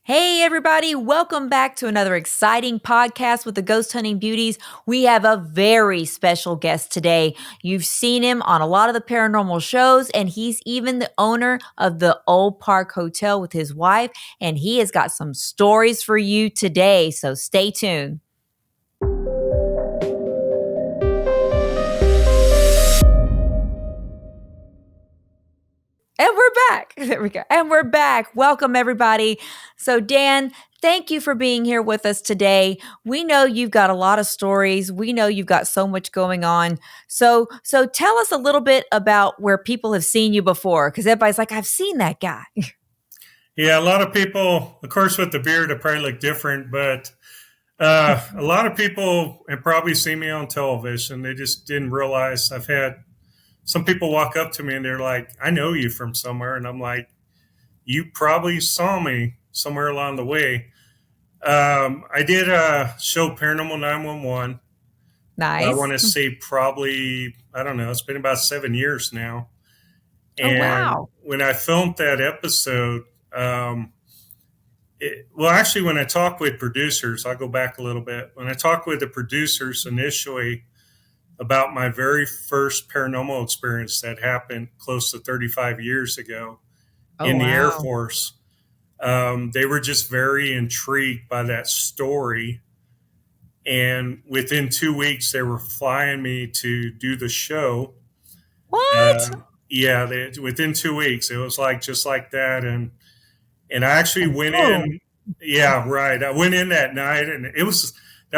Hey, everybody, welcome back to another exciting podcast with the Ghost Hunting Beauties. We have a very special guest today. You've seen him on a lot of the paranormal shows, and he's even the owner of the Old Park Hotel with his wife, and he has got some stories for you today, so stay tuned. And we're back. There we go. And we're back. Welcome, everybody. So, Dan, thank you for being here with us today. We know you've got a lot of stories. We know you've got so much going on. So tell us a little bit about where people have seen you before, because everybody's like, I've seen that guy. Yeah, a lot of people, of course, with the beard, it probably look different, but a lot of people have probably seen me on television. They just didn't realize. I've had some people walk up to me and they're like, I know you from somewhere. And I'm like, you probably saw me somewhere along the way. I did a show Paranormal 911. I Nice. want to say probably, I don't know, it's been about 7 years now. Oh, And wow. when I filmed that episode, actually, when I talk with producers, I'll go back a little bit. When I talk with the producers initially about my very first paranormal experience that happened close to 35 years ago Oh, in the Air wow. Force, they were just very intrigued by that story. And within 2 weeks, they were flying me to do the show. What? Uh, yeah, within 2 weeks, it was like just like that. And I actually And went boom. in. Yeah, right. I went in that night, and that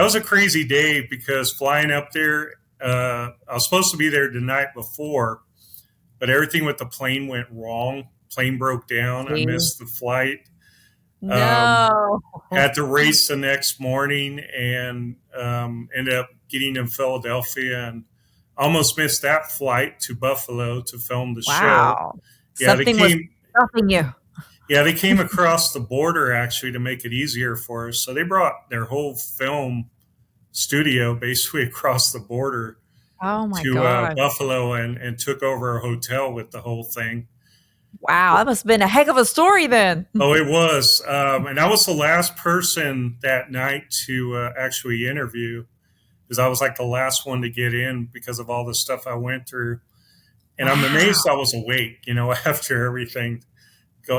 was a crazy day because flying up there, I was supposed to be there the night before, but everything with the plane went wrong. Plane broke down. I Gee. missed the flight. Um, No. had to race the next morning and ended up getting in Philadelphia and almost missed that flight to Buffalo to film the show. Wow. Yeah, Something was stopping you. they came across the border actually to make it easier for us. So they brought their whole film studio basically across the border Oh, my to gosh. Buffalo and took over a hotel with the whole thing. Wow, that must have been a heck of a story then. Oh, it was. And I was the last person that night to actually interview because I was like the last one to get in because of all the stuff I went through. And I'm amazed I Wow. was awake, after everything,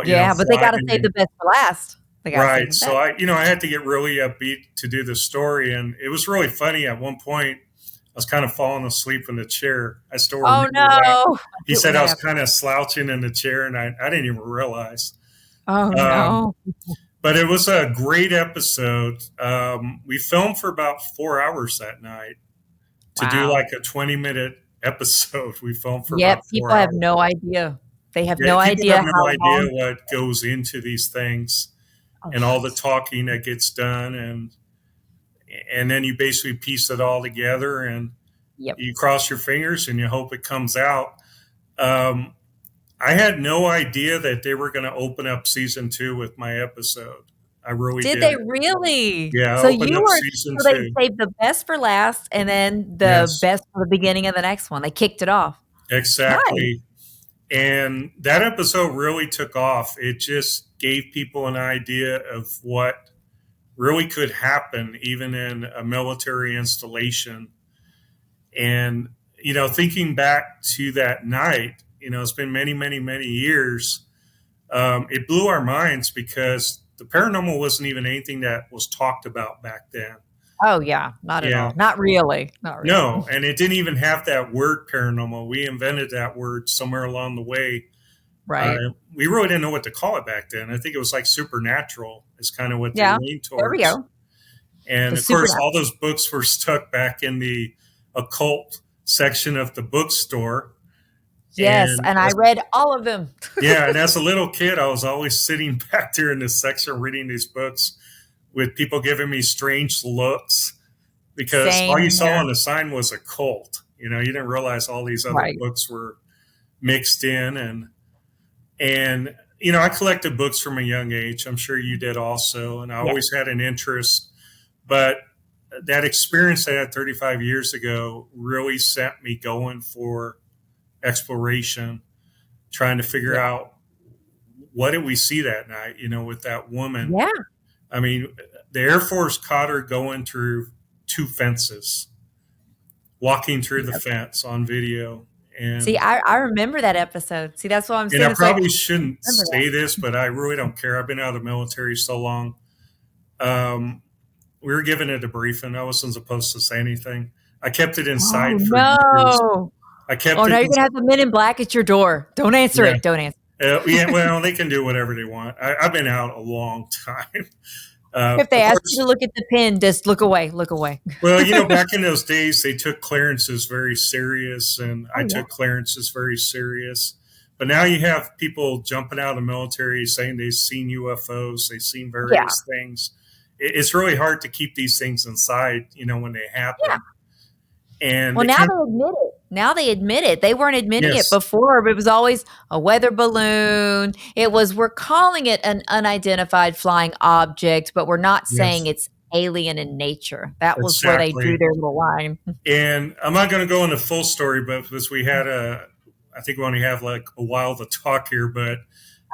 Yeah, but they gotta save the flying. best for last. They gotta save Right. the So best. I had to get really upbeat to do the story. And it was really funny. At one point, I was kind of falling asleep in the chair. I still Oh, remember that. no. I He hate when said I that was happens. kind of slouching in the chair and I didn't even realize. Oh, Um, no. but it was a great episode. We filmed for about 4 hours that night to do Wow. like a 20-minute episode. We filmed for Yep, about people four have hours. no idea. They have Yeah, no people idea have no how idea long. what goes into these things Oh, and all the talking that gets done and then you basically piece it all together and yep. you cross your fingers and you hope it comes out. Um, I had no idea that they were going to open up season 2 with my episode. I really Did they didn't. really? Yeah, I So opened you up were season so they 2. saved the best for last and then the Yes, best for the beginning of the next one. They kicked it off. Nice. exactly. And that episode really took off. It just gave people an idea of what really could happen, even in a military installation. And, thinking back to that night, it's been many, many, many years. It blew our minds because the paranormal wasn't even anything that was talked about back then. Oh, yeah, not at Yeah. all. Not really. Not really. No, and it didn't even have that word paranormal. We invented that word somewhere along the way. Right. We really didn't know what to call it back then. I think it was like supernatural is kind of what they Yeah. leaned There we towards. go. The And of course, all supernatural. those books were stuck back in the occult section of the bookstore. Yes, And and I read all of them. yeah, and as a little kid, I was always sitting back there in this section reading these books with people giving me strange looks because all you Same saw here. on the sign was a cult. You didn't realize all these other Right. books were mixed in and I collected books from a young age. I'm sure you did also, and I Yeah. always had an interest. But that experience I had 35 years ago really sent me going for exploration, trying to figure Yeah. out what did we see that night, with that woman? Yeah. I mean, the Air Force caught her going through two fences, walking through the fence on video. See, And I remember that episode. See, that's what I'm and saying. I It's like, probably I shouldn't remember that. say this, but I really don't care. I've been out of the military so long. Um, we were given a debriefing. I wasn't supposed to say anything. I kept it Oh, inside for years. no. I kept Oh, it. now you're gonna have the men in black at your door. Don't answer Yeah. it. Don't answer. Yeah. Well, they can do whatever they want. I've been out a long time. If they Of ask you course, to look at the pin, just look away. Look away. well, back in those days, they took clearances very serious, and I Oh yeah. took clearances very serious. But now you have people jumping out of the military saying they've seen UFOs, they've seen Yeah. various things. It's really hard to keep these things inside, when they Yeah. happen. And Well, they now can't, they admit it. Now they admit it. They weren't admitting it yes, before, but it was always a weather balloon. It was, we're calling it an unidentified flying object, but we're not saying yes, it's alien in nature. That was where they drew exactly. their little line. And I'm not going to go into full story, but because I think we only have like a while to talk here, but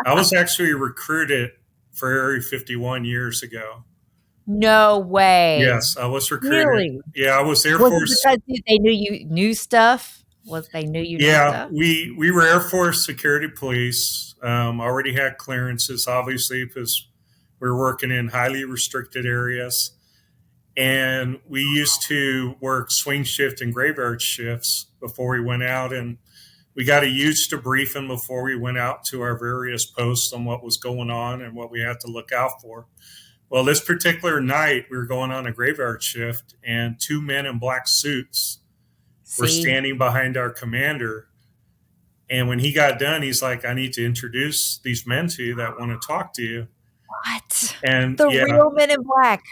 I was actually recruited for Area 51 years ago. No way. Yes, I was recruited. Really? Yeah, I was Air Was it Force. because they knew you knew stuff? Was they knew you knew Yeah, stuff? we were Air Force security police. Already had clearances, obviously, because we were working in highly restricted areas. And we used to work swing shift and graveyard shifts before we went out. And we got a huge debriefing before we went out to our various posts on what was going on and what we had to look out for. Well, this particular night, we were going on a graveyard shift, and two men in black suits were See? standing behind our commander. And when he got done, he's like, I need to introduce these men to you that want to talk to you. What? And The yeah, real Men in Black.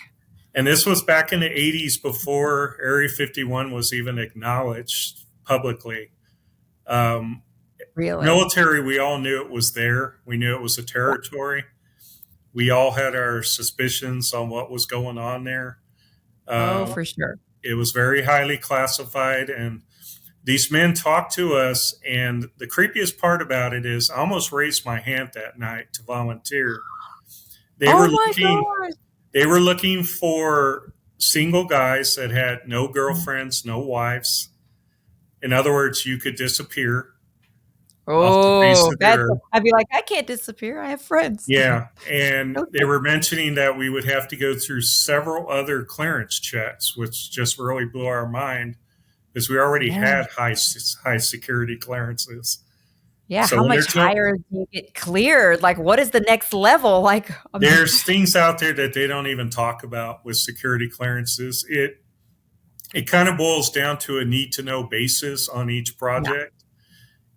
and this was back in the 80s before Area 51 was even acknowledged publicly. Um, Really? Military, we all knew it was there. We knew it was a territory. We all had our suspicions on what was going on there. Oh, Uh, for sure. it was very highly classified, and these men talked to us. And the creepiest part about it is, I almost raised my hand that night to volunteer. They Oh were my looking. gosh. They were looking for single guys that had no girlfriends, no wives. In other words, you could disappear off the face Oh, of the that's, earth. I'd be like, I can't disappear. I have friends. Yeah. And they Okay. were mentioning that we would have to go through several other clearance checks, which just really blew our mind because we already Yeah. had high security clearances. Yeah. So How when they're much told, higher do you get cleared? Like, what is the next level? Like, there's things out there that they don't even talk about with security clearances. It kind of boils down to a need to know basis on each yeah, project,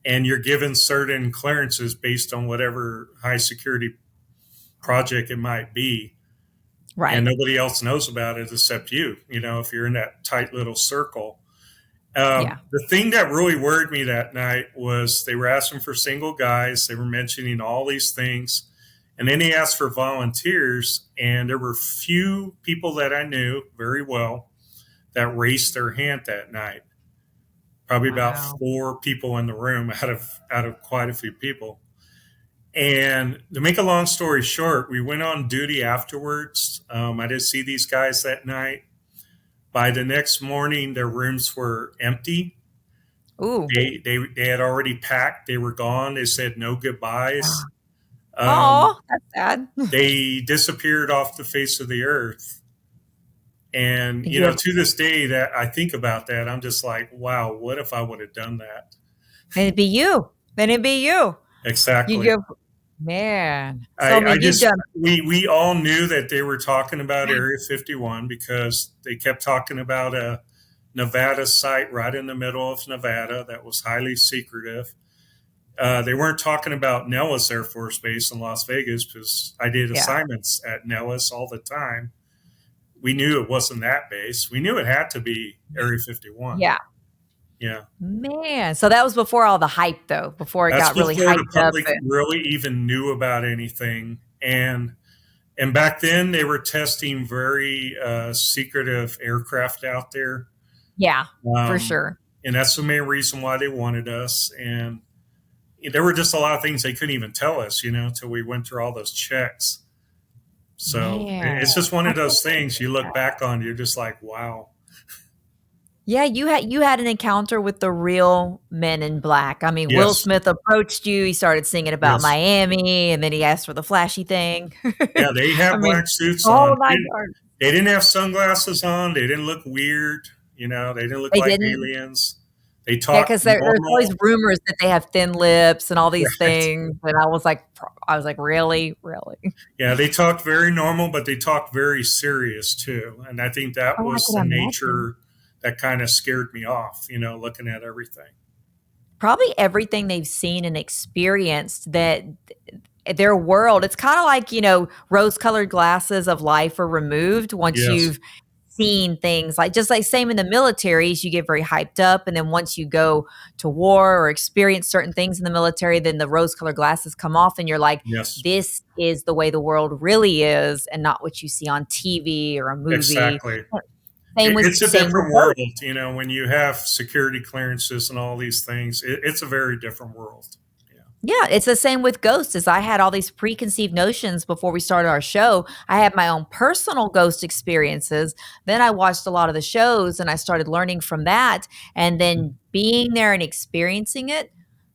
and you're given certain clearances based on whatever high security project it might be, and right. nobody else knows about it except you. If you're in that tight little circle. Yeah. The thing that really worried me that night was they were asking for single guys. They were mentioning all these things. And then they asked for volunteers. And there were few people that I knew very well that raised their hand that night. Probably about Wow. four people in the room out of quite a few people. And to make a long story short, we went on duty afterwards. I did see these guys that night. By the next morning, their rooms were empty. Ooh. They had already packed. They were gone. They said no goodbyes. Oh, that's sad. They disappeared off the face of the earth. And Did you ever, to this day, that I think about that, I'm just like, wow, what if I would have done that? then it'd be you. Then it'd be you. You Exactly. go, man. So I I mean, you've just done. we all knew that they were talking about Area 51 because they kept talking about a Nevada site right in the middle of Nevada that was highly secretive. They weren't talking about Nellis Air Force Base in Las Vegas because I did Yeah. assignments at Nellis all the time. We knew it wasn't that base. We knew it had to be Area 51. Yeah. Yeah. Man. So that was before all the hype, though, before it That's got really before the hyped up. public really even knew about anything. And back then they were testing very secretive aircraft out there. Yeah, for Um, sure. and that's the main reason why they wanted us. And there were just a lot of things they couldn't even tell us, until we went through all those checks. So Man, it's just one I of those can't believe things you look that. back on, you're just like, wow. Yeah, you had an encounter with the real Men in Black. I mean, Will Yes, Smith approached you, he started singing about yes. Miami, and then he asked for the flashy thing. Yeah, they I had mean, black suits the on. whole 9 yards. They didn't have sunglasses on. They didn't look weird. They didn't look They like didn't? aliens. They Yeah, talked 'cause there's always normal. rumors that they have thin lips and all these Right. things, and I was like, "Really? Really?" Yeah, they talked very normal, but they talked very serious too. And I think that Oh, I was could the imagine. nature that kind of scared me off, looking at everything. Probably everything they've seen and experienced that their world, it's kinda like, rose-colored glasses of life are removed once Yes, you've seen things like just like same in the militaries, you get very hyped up, and then once you go to war or experience certain things in the military, then the rose-colored glasses come off, and you're like, yes, "This is the way the world really is, and not what you see on TV or a movie." exactly. Same with It's a same with different world, ghosts. when you have security clearances and all these things. It's a very different world. Yeah. Yeah, it's the same with ghosts as I had all these preconceived notions before we started our show. I had my own personal ghost experiences. Then I watched a lot of the shows and I started learning from that. And then being there and experiencing it,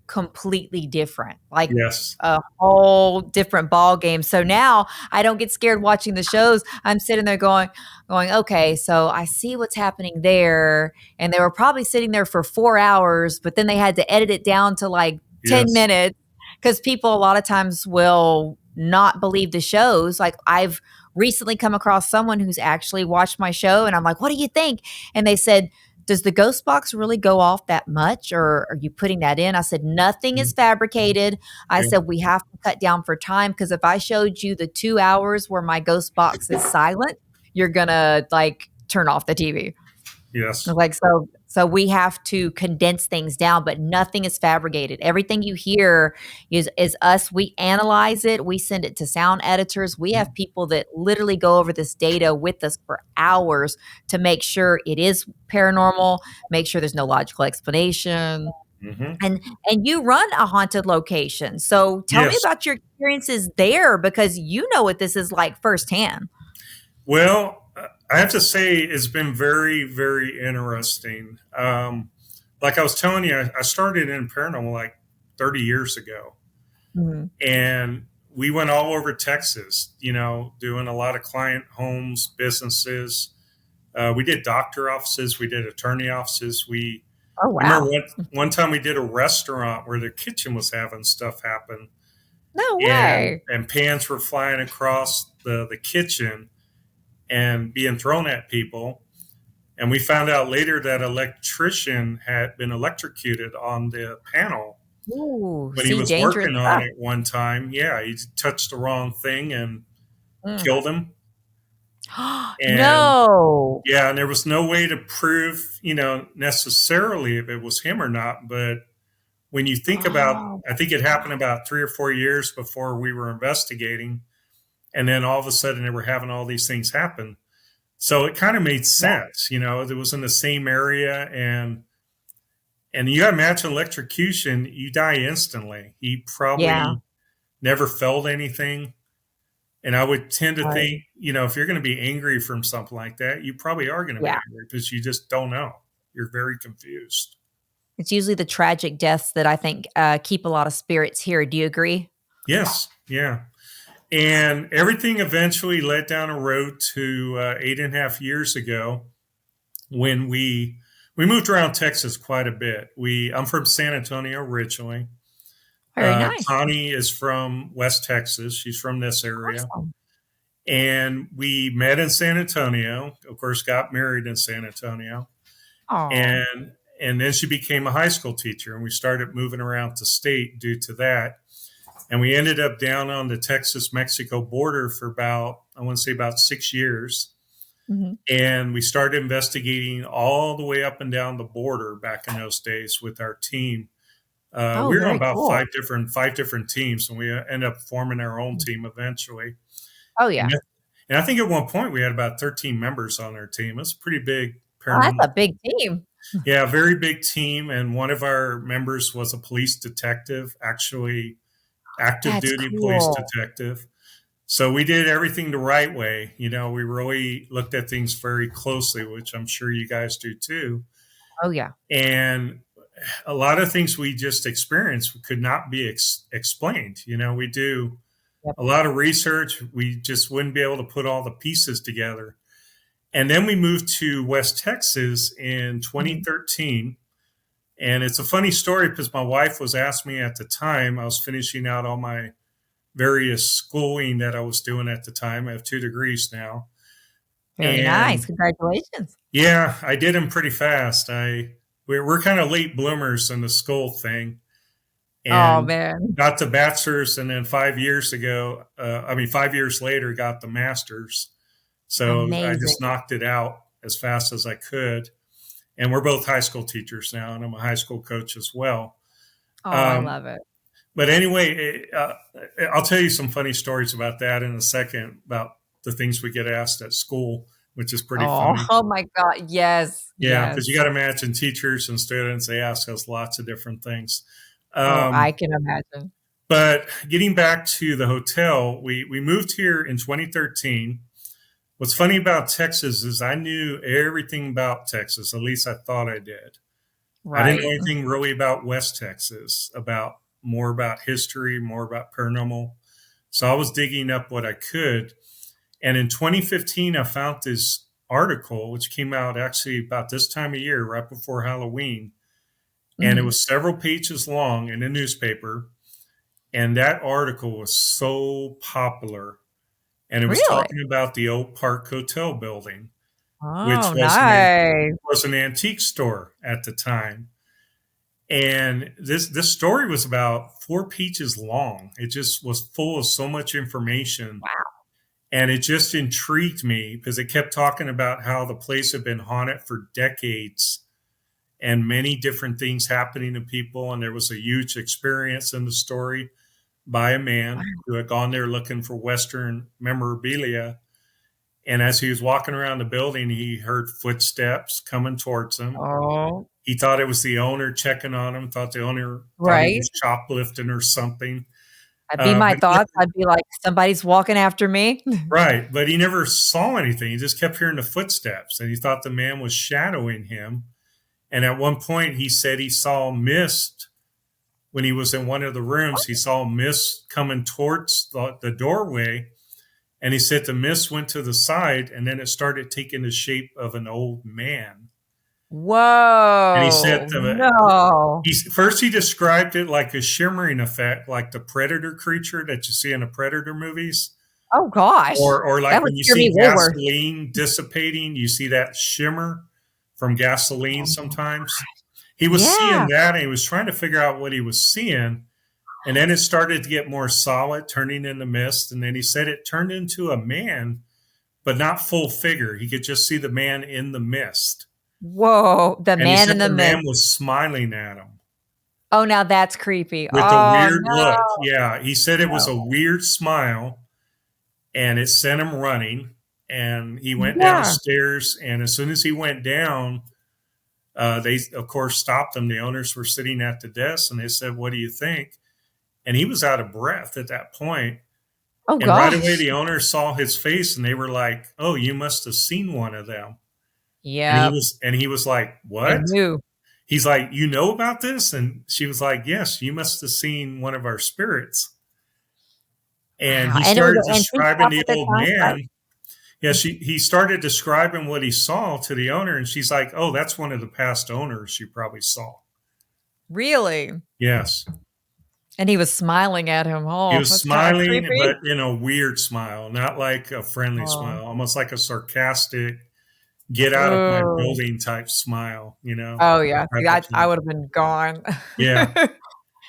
completely different. Like Yes. a whole different ball game. So now I don't get scared watching the shows. I'm sitting there going, okay, so I see what's happening there. And they were probably sitting there for 4 hours, but then they had to edit it down to like 10 Yes. minutes because people a lot of times will not believe the shows. Like I've recently come across someone who's actually watched my show and I'm like, what do you think? And they said, does the ghost box really go off that much or are you putting that in? I said, nothing is Mhm. fabricated. I Yeah. said, we have to cut down for time because if I showed you the 2 hours where my ghost box is silent, you're gonna like turn off the TV. Yes. Like, so we have to condense things down, but nothing is fabricated. Everything you hear is us. We analyze it. We send it to sound editors. We have people that literally go over this data with us for hours to make sure it is paranormal, make sure there's no logical explanation. Hmm. And and you run a haunted location. So tell me Yes. about your experiences there because you know what this is like firsthand. Well, I have to say it's been very, very interesting. Like I was telling you, I started in paranormal like 30 years ago, Mhm. and we went all over Texas, doing a lot of client homes, businesses. We did doctor offices, we did attorney offices. Oh, I remember wow. one time we did a restaurant where the kitchen was having stuff happen, No and way. pans were flying across the kitchen and being thrown at people. And we found out later that electrician had been electrocuted on the panel Ooh, when he see, was dangerous working on stuff. it one time. Yeah, he touched the wrong thing and Mm. killed him. And No. yeah, and there was no way to prove, necessarily if it was him or not. But when you think about, Oh I think it my happened god. about 3 or 4 years before we were investigating. And then all of a sudden they were having all these things happen. So it kind of made Yeah, sense, it was in the same area, and you got to imagine electrocution, you die instantly. He yeah, probably never felt anything. And I would tend to right. think, if you're going to be angry from something like that, you probably are going to be Yeah. angry because you just don't know. You're very confused. It's usually the tragic deaths that I think, keep a lot of spirits here. Do you agree? Yes. Yeah. And everything eventually led down a road to 8.5 years ago when we moved around Texas quite a bit. I'm from San Antonio originally. Very nice. Connie is from West Texas. She's from this area. Awesome. And we met in San Antonio, of course, got married in San Antonio. Aw. And then she became a high school teacher, and we started moving around the state due to that. And we ended up down on the Texas Mexico border for about, I want to say about 6 years. Mhm. And we started investigating all the way up and down the border back in those days with our team. Oh, We were on very about cool. five different teams, and we ended up forming our own Mm. team eventually. Oh, And, yeah. and I think at one point we had about 13 members on our team. It's a pretty big Oh, that's paranormal. a big team. Yeah, very big team. And one of our members was a police detective, actually active That's duty police cool. detective. So we did everything the right way. We really looked at things very closely, which I'm sure you guys do too. Oh, yeah. And a lot of things we just experienced could not be explained. We do Yep. a lot of research. We just wouldn't be able to put all the pieces together. And then we moved to West Texas in Mhm. 2013. And it's a funny story because my wife was asking me at the time, I was finishing out all my various schooling that I was doing at the time. I have 2 degrees now. Very nice. And Congratulations. yeah, I did them pretty fast. We're kind of late bloomers in the school thing, Oh, and man. got the bachelor's, and then 5 years ago, 5 years later, got the master's. So I Amazing. just knocked it out as fast as I could. And we're both high school teachers now, and I'm a high school coach as well. Oh, I Um, love it. but anyway, I'll tell you some funny stories about that in a second about the things we get asked at school, which is pretty Oh, funny. oh my God. Yes. Yeah, because you Yes. got to imagine teachers and students, they ask us lots of different things. Oh, Um, I can imagine. but getting back to the hotel, we moved here in 2013. What's funny about Texas is I knew everything about Texas, at least I thought I did. I didn't know Right. anything really about West Texas, about more about history, more about paranormal. So I was digging up what I could. And in 2015, I found this article, which came out actually about this time of year, right before Halloween. And it Mhm. was several pages long in a newspaper. And that article was so popular. And it was Really? talking about the Oak Park Hotel building, which Oh, nice. was an antique store at the time. And this story was about 4 pages long. It just was full of so much information. Wow. And it just intrigued me because it kept talking about how the place had been haunted for decades and many different things happening to people. And there was a huge experience in the story by a man who had gone there looking for Western memorabilia. And as he was walking around the building, he heard footsteps coming towards him. Oh, He thought it was the owner checking on him, thought the owner thought he right. was shoplifting or something. That'd be my But he thoughts. I'd be like, somebody's walking after me. right, but he never saw anything. He just kept hearing the footsteps, and he thought the man was shadowing him. And at one point, he said he saw mist when he was in one of the rooms. He saw mist coming towards the doorway, and he said the mist went to the side, and then it started taking the shape of an old man. And he said Whoa. No. he described it like a shimmering effect, like the predator creature that you see in the predator movies. Oh gosh. Or That like would when you scare me see way worse. gasoline dissipating, you see that shimmer from gasoline Oh, sometimes. He was seeing yeah. that and he was trying to figure out what he was seeing. And then it started to get more solid, turning into mist. And then he said it turned into a man, but not full figure. He could just see the man in the mist. Whoa. The And he man said in the the mist. man was smiling at him Oh, now that's creepy. with a Oh weird no. look. Yeah, he said it was No. a weird smile and it sent him running. And he went Yeah. downstairs. And as soon as he went down, they, of course, stopped him. The owners were sitting at the desk and they said, "What do you think?" And he was out of breath at that point. Oh And right away, gosh. the owners saw his face and they were like, "Oh, you must have seen one of them." Yep. And he was like, They "What?" knew. He's like, "You know about this?" And she was like, "Yes, you must have seen one of our spirits." And Wow. he And it was started an antique describing shop the at the old time, right? man. Yeah, he started describing what he saw to the owner, and she's like, "Oh, that's one of the past owners you probably saw." Really? Yes. And he was smiling at him. He Oh, was that's kinda smiling, creepy. but in a weird smile, not like a friendly Oh. smile, almost like a sarcastic, get out of my Oh. building type smile, Oh, yeah. See, type of I thing. would have been gone. Yeah.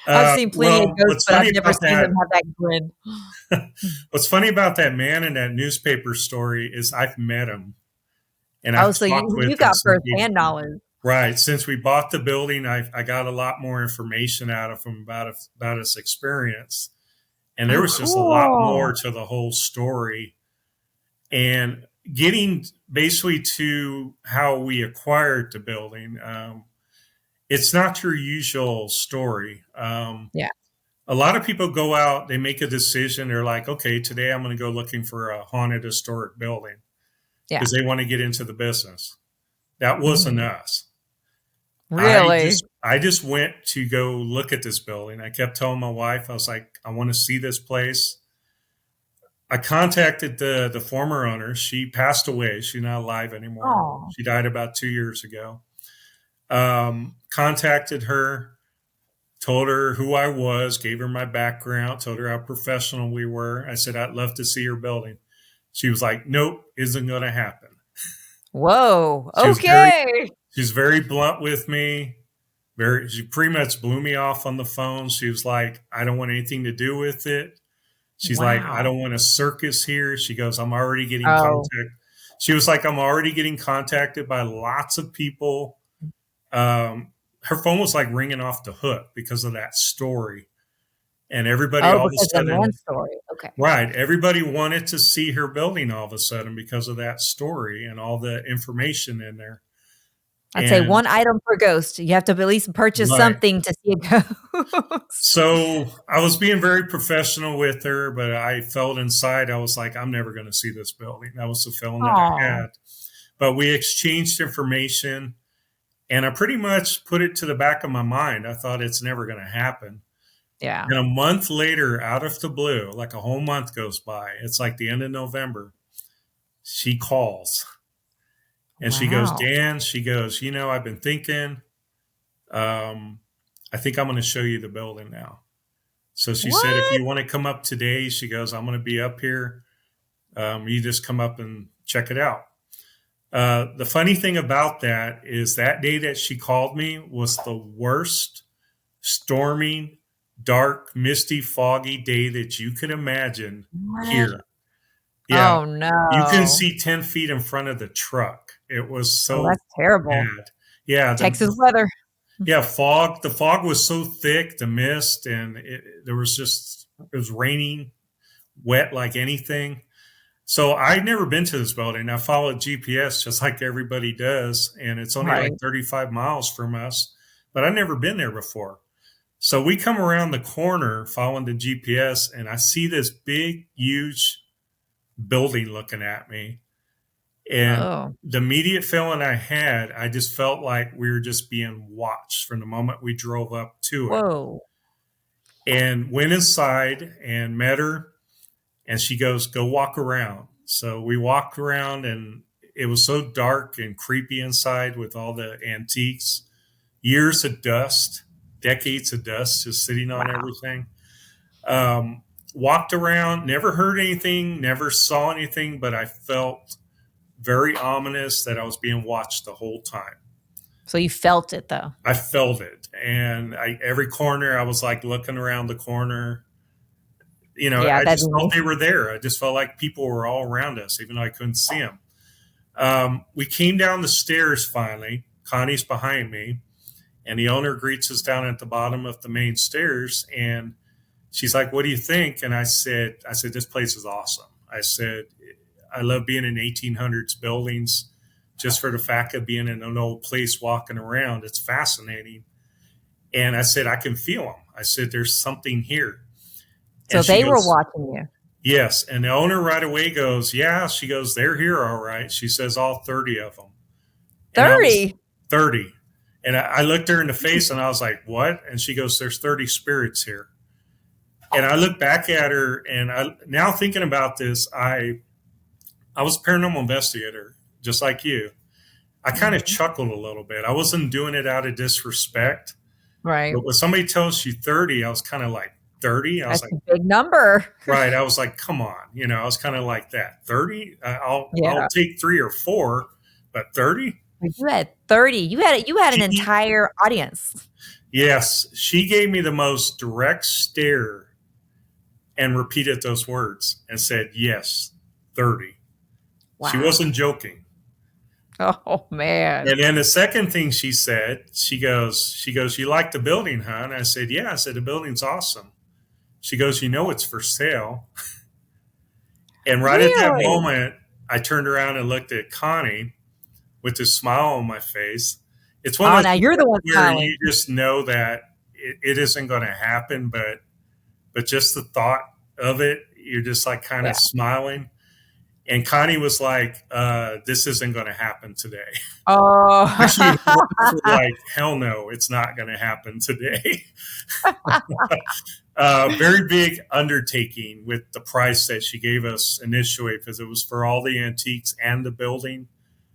I've seen plenty of Well, ghosts, but I've never seen them have that grin. what's funny about that man in that newspaper story is I've met him and Oh, I've so talked you with him got since we firsthand knowledge. right since we bought the building. I got a lot more information out of him about his experience, and there Oh, was just a lot more cool. to the whole story. And getting basically to how we acquired the building, it's not your usual story. Yeah. A lot of people go out, they make a decision. They're like, okay, today I'm going to go looking for a haunted historic building Yeah. because they want to get into the business. That wasn't Mhm. us. Really? I just went to go look at this building. I kept telling my wife, I was like, I want to see this place. I contacted the former owner. She passed away. She's not alive anymore. Oh, She died about 2 years ago. Contacted her, told her who I was, gave her my background, told her how professional we were. I said, I'd love to see your building. She was like, nope, isn't going to happen. whoa. She was very, Okay. she's very blunt with me. She pretty much blew me off on the phone. She was like, I don't want anything to do with it. She's like, I Wow. don't want a circus here. She goes, I'm already getting Oh, contact. She was like, I'm already getting contacted by lots of people. Her phone was like ringing off the hook because of that story. And everybody oh, all of a because of the man sudden, story. Okay. right, everybody wanted to see her building all of a sudden because of that story and all the information in there. I'd say And one item per ghost. You have to at least purchase right. something to see a ghost. So I was being very professional with her, but I felt inside, I was like, I'm never going to see this building. That was the feeling that I Oh, had. But we exchanged information, and I pretty much put it to the back of my mind. I thought it's never going to happen. yeah. And a month later, out of the blue, like a whole month goes by, it's like the end of November, she calls and she goes, Wow. Dan, she goes, I've been thinking, um, I think I'm going to show you the building now. So she said, if What? you want to come up today, she goes, I'm going to be up here. You just come up and check it out. The funny thing about that is that day that she called me was the worst storming, dark, misty, foggy day that you could imagine What? here. Yeah. Oh, You can no. see 10 feet in front of the truck. It was Oh, so that's terrible. bad. Yeah. Texas weather. Yeah, fog. The fog was so thick, the mist, and it was raining, wet like anything. So I'd never been to this building. I followed GPS just like everybody does, and it's only like Right. 35 miles from us, but I'd never been there before. So we come around the corner following the GPS, and I see this big, huge building looking at me. And Oh, the immediate feeling I had, I just felt like we were just being watched from the moment we drove up to it. whoa. And went inside and met her, and she goes, go walk around. So we walked around, and it was so dark and creepy inside with all the antiques, years of dust, decades of dust just sitting on Wow. everything. Walked around, never heard anything, never saw anything, but I felt very ominous that I was being watched the whole time. So you felt it, though. I felt it. And every corner, I was like looking around the corner. Yeah, I that'd just be felt me. they were there. I just felt like people were all around us, even though I couldn't see them. We came down the stairs finally. Connie's behind me, and the owner greets us down at the bottom of the main stairs. And she's like, "What do you think?" And I said, this place is awesome. I said, I love being in 1800s buildings, just for the fact of being in an old place, walking around. It's fascinating. And I said, I can feel them. I said, there's something here. So And she they were goes, watching you. yes. And the owner right away goes, yeah. She goes, they're here. All right. She says, all 30 of them. And I was 30. 30. And I looked her in the face and I was like, what? And she goes, there's 30 spirits here. And I look back at her, and now thinking about this, I was a paranormal investigator, just like you. I kind of Mhm. chuckled a little bit. I wasn't doing it out of disrespect. Right. But when somebody tells you 30, I was kind of like, 30? I was That's like, a big number. right. I was like, come on. I was kind of like that. 30? I'll Yeah. take 3 or 4, but 30? But you had 30. You had an She, entire audience. yes, she gave me the most direct stare and repeated those words and said, yes, 30. She Wow. wasn't joking. Oh, man. And then the second thing she said, she goes, you like the building, huh? And I said, yeah. I said, the building's awesome. She goes, it's for sale. And right at that Really? moment, I turned around and looked at Connie with a smile on my face. It's one of Oh, those now you're the moments one where smiling. you just know that it isn't going to happen, but just the thought of it, you're just like kind Yeah. of smiling. And Connie was like, "This isn't going to happen today." Actually, her words were Oh. like, "Hell no, it's not going to happen today." Very big undertaking with the price that she gave us initially because it was for all the antiques and the building.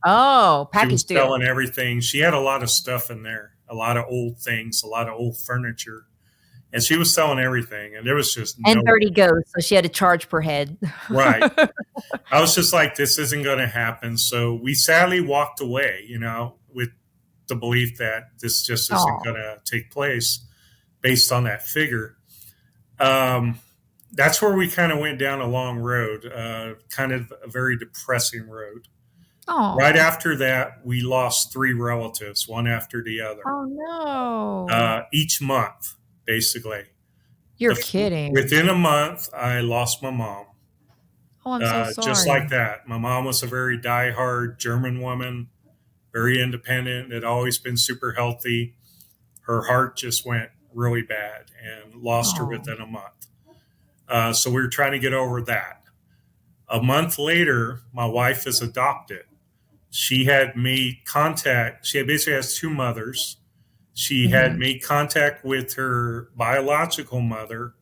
Oh, She was package deal. selling everything. She had a lot of stuff in there, a lot of old things, a lot of old furniture, and she was selling everything. And there was just And no 30 ghosts, so she had to charge per head. right. I was just like, this isn't going to happen. So we sadly walked away, with the belief that this just isn't Oh, going to take place based on that figure. Um, that's where we kind of went down a long road, kind of a very depressing road. Right oh, after that, we lost three relatives, one after the other, oh no. each month, basically. You're kidding. Within a month, I lost my mom. Oh, I'm so Just sorry. like that. My mom was a very diehard German woman, very independent, had always been super healthy. Her heart just went really bad and lost her Oh, within a month. So we were trying to get over that. A month later, my wife is adopted. She had made contact. She basically has two mothers. She had mhm. made contact with her biological mother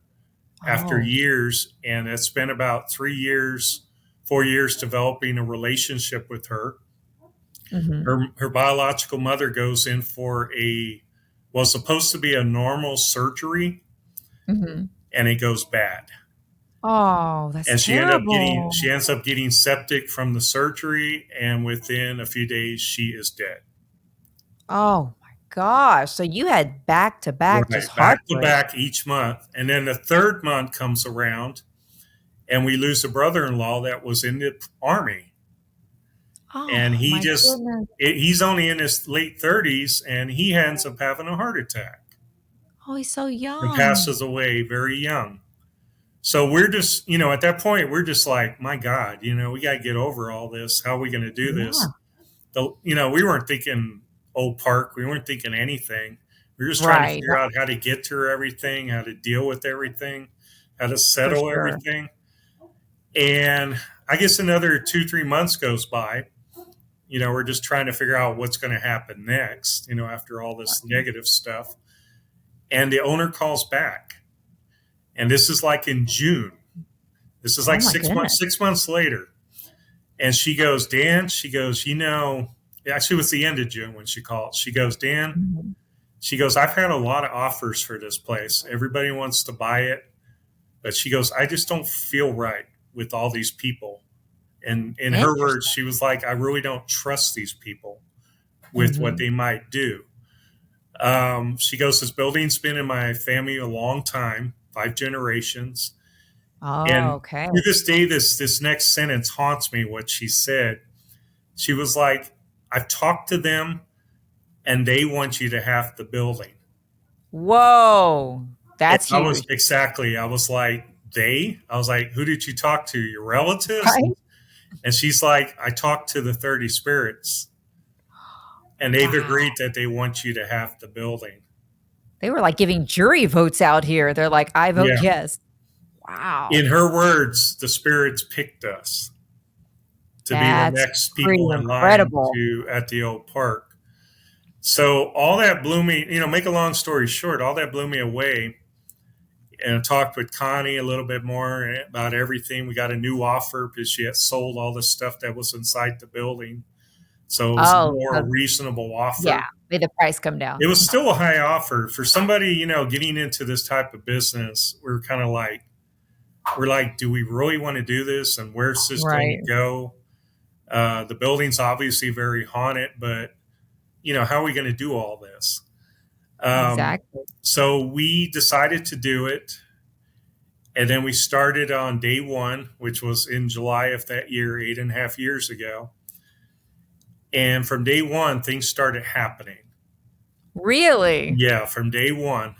after Oh, years, and it's been about 3 years, 4 years developing a relationship with her. mhm, Her biological mother goes in for was supposed to be a normal surgery, mhm. and it goes bad. Oh, that's And terrible. she ends up getting septic from the surgery, and within a few days she is dead. Oh my gosh. So you had back to back just Right, back to heartbreak. back each month, and then the third month comes around, and we lose a brother-in-law that was in the army, and Oh my goodness. he's only in his late 30s, and he ends up having a heart attack Oh, he's so and young. passes away very young. So we're just, at that point, we're just like, my God, we got to get over all this. How are we going to do Yeah, this? We weren't thinking Old Park. We weren't thinking anything. We were just trying to right. figure out how to get through everything, how to deal with everything, how to For settle sure. everything. And I guess another 2, 3 months goes by. We're just trying to figure out what's going to happen next, after all this negative stuff. And the owner calls back. And this is like in June. This is Oh like my 6 months, goodness. 6 months later. And she goes, Dan, she goes, actually, it was the end of June when she called. She goes, Dan, Mhm. she goes, I've had a lot of offers for this place. Everybody wants to buy it. But she goes, I just don't feel right with all these people. And in her words, Interesting. she was like, I really don't trust these people with what Mhm. they might do. She goes, this building's been in my family a long time, 5 generations. Oh, And okay. to this day, this next sentence haunts me. What she said, she was like, I've talked to them and they want you to have the building. Whoa. And That's huge. I was like, I was like, who did you talk to? Your relatives? Right? And she's like, I talked to the 30 spirits and they've Wow. agreed that they want you to have the building. They were like giving jury votes out here. They're like, "I vote Yeah. yes." Wow. In her words, the spirits picked us to be the That's next pretty people in line incredible. at the old park. So all that blew me, make a long story short, all that blew me away. And I talked with Connie a little bit more about everything. We got a new offer because she had sold all the stuff that was inside the building. So it was a Oh, more so reasonable yeah, offer. made the price come It down. was still a high offer for somebody, getting into this type of business. We're kind of like, do we really want to do this? And where's this going Right. to go? The building's obviously very haunted, but how are we going to do all this? Um, Exactly. so we decided to do it. And then we started on day one, which was in July of that year, 8.5 years ago. And from day one, things started happening. Really? Yeah, from day one.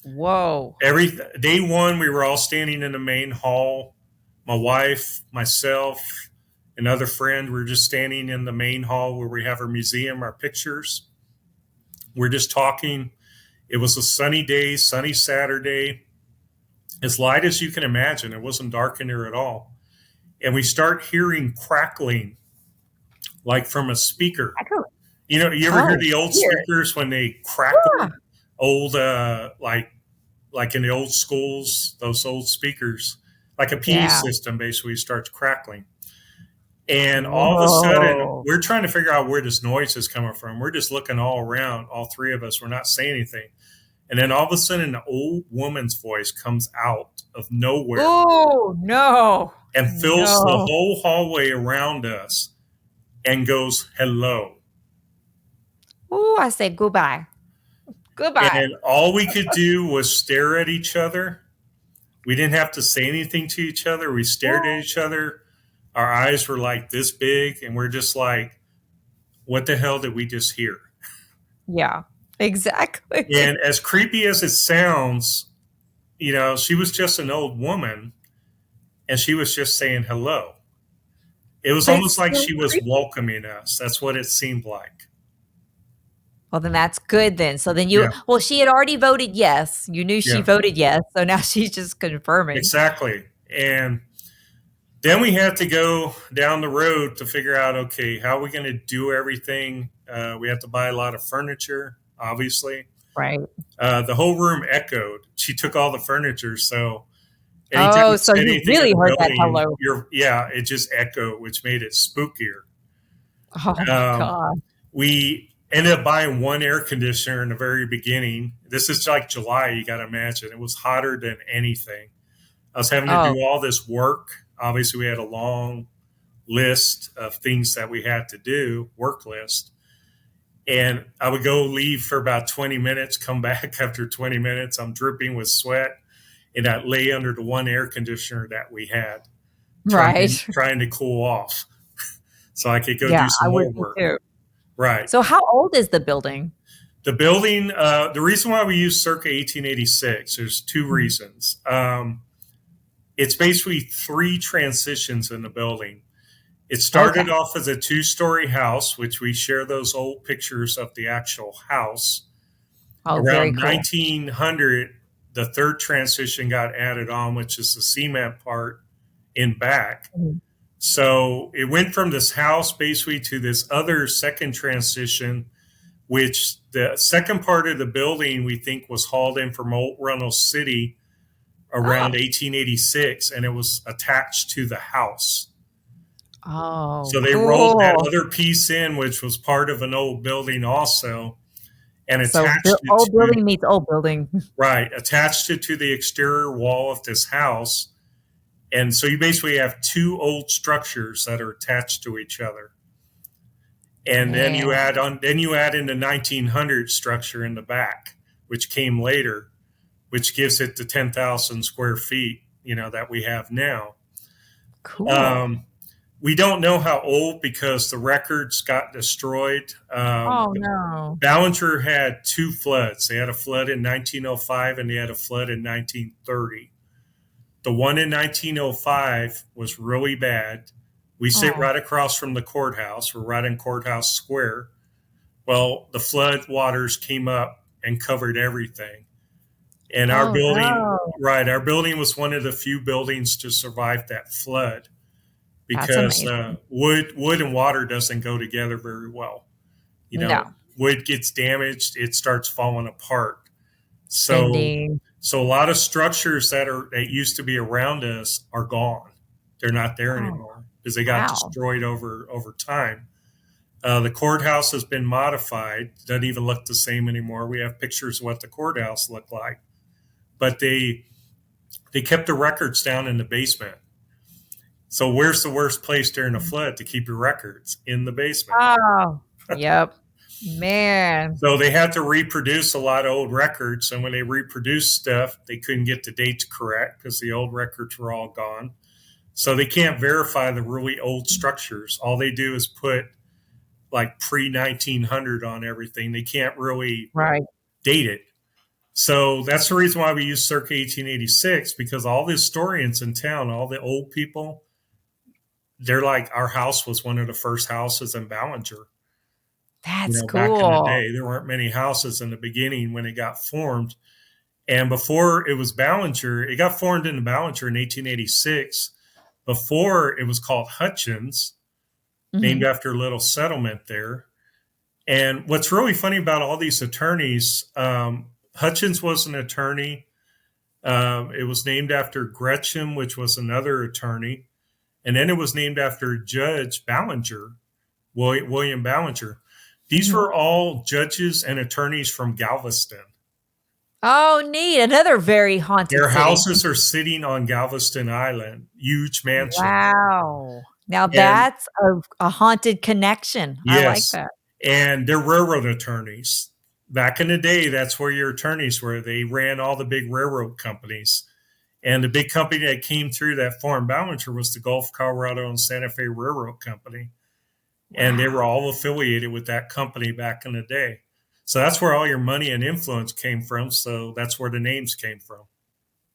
Whoa. Every day one, we were all standing in the main hall. My wife, myself. another friend. We're just standing in the main hall where we have our museum, our pictures. We're just talking. It was a sunny day, sunny Saturday, as light as you can imagine. It wasn't dark in there at all. And we start hearing crackling like from a speaker. You know, you ever hear Oh, the old weird. speakers when they Yeah. crackle? Old, like in the old schools, those old speakers, like a PA Yeah. system basically starts crackling. And all of a sudden, Whoa. we're trying to figure out where this noise is coming from. We're just looking all around, all three of us. We're not saying anything. And then all of a sudden, an old woman's voice comes out of nowhere Oh, no. and fills the No. whole hallway around us and goes, hello. Oh, I said goodbye. Goodbye. And all we could do was stare at each other. We didn't have to say anything to each other. We stared at each other. Our eyes were like this big, and we're just like, what the hell did we just hear? Yeah, exactly. And as creepy as it sounds, you know, she was just an old woman and she was just saying hello. It was But almost it's like so she was creepy. welcoming us. That's what it seemed like. Well, then that's good then. So then Yeah, well, she had already voted yes. You knew she yeah, voted yes. So now she's just confirming. exactly. And then we had to go down the road to figure out, okay, how are we going to do everything? We have to buy a lot of furniture, obviously. Right. The whole room echoed. She took all the furniture, so anytime Oh, you so said you anything in really the heard that building, hello. it just echoed, which made it spookier. Oh my Um, God. we ended up buying one air conditioner in the very beginning. This is like July, you got to imagine. It was hotter than anything. I was having to Oh, do all this work. Obviously, we had a long list of things that we had to do, work list. And I would go leave for about 20 minutes, come back after 20 minutes. I'm dripping with sweat. And I'd lay under the one air conditioner that we had, right. trying to cool off so I could go Yeah, do I some would more be work. too. Right. So how old is the building? The building, the reason why we use circa 1886, there's two Mhm. reasons. It's basically three transitions in the building. It started Okay. off as a two-story house, which we share those old pictures of the actual house. Oh, very Around cool. 1900, the third transition got added on, which is the cement part in back. Mhm. So it went from this house basically to this other second transition, which the second part of the building we think was hauled in from Old Runnels City around Oh. 1886, and it was attached to the house. Oh, So they rolled that cool. other piece in, which was part of an old building also, and So attached it old to building meets old building. right, attached it to the exterior wall of this house. And so you basically have two old structures that are attached to each other. And Man. then you add in the 1900 structure in the back, which came later, which gives it the 10,000 square feet, you know, that we have now. Cool. Um, we don't know how old because the records got destroyed. Oh, no. Ballinger had two floods. They had a flood in 1905 and they had a flood in 1930. The one in 1905 was really bad. We sit Oh. right across from the courthouse. We're right in Courthouse Square. Well, the flood waters came up and covered everything. And our Oh, building, no. right, our building was one of the few buildings to survive that flood That's because amazing. wood and water doesn't go together very well. You know, No. wood gets damaged, it starts falling apart. So Indeed. so a lot of structures that used to be around us are gone. They're not there Oh, anymore because they got wow. destroyed over time. The courthouse has been modified; doesn't even look the same anymore. We have pictures of what the courthouse looked like, but they kept the records down in the basement. So where's the worst place during a flood to keep your records? In the basement. Oh, yep. Man. So they had to reproduce a lot of old records. And when they reproduced stuff, they couldn't get the dates correct because the old records were all gone. So they can't verify the really old structures. All they do is put like pre 1900 on everything. They can't really Right. date it. So that's the reason why we use circa 1886 because all the historians in town, all the old people, they're like, our house was one of the first houses in Ballinger. That's Back in the cool. day, there weren't many houses in the beginning when it got formed. And before it was Ballinger, it got formed into Ballinger in 1886. Before it was called Hutchins, named Mhm. after a little settlement there. And what's really funny about all these attorneys, Hutchins was an attorney. It was named after Gretchen, which was another attorney. And then it was named after Judge Ballinger, William Ballinger. These Mhm. were all judges and attorneys from Galveston. Oh, neat. Another very haunted Their city. houses are sitting on Galveston Island, huge mansion. Wow. Now And that's a haunted connection. I like yes, that. and they're railroad attorneys. Back in the day, that's where your attorneys were. They ran all the big railroad companies. And the big company that came through that formed Ballinger was the Gulf, Colorado, and Santa Fe Railroad Company. And they were Wow. all affiliated with that company back in the day. So that's where all your money and influence came from. So that's where the names came from.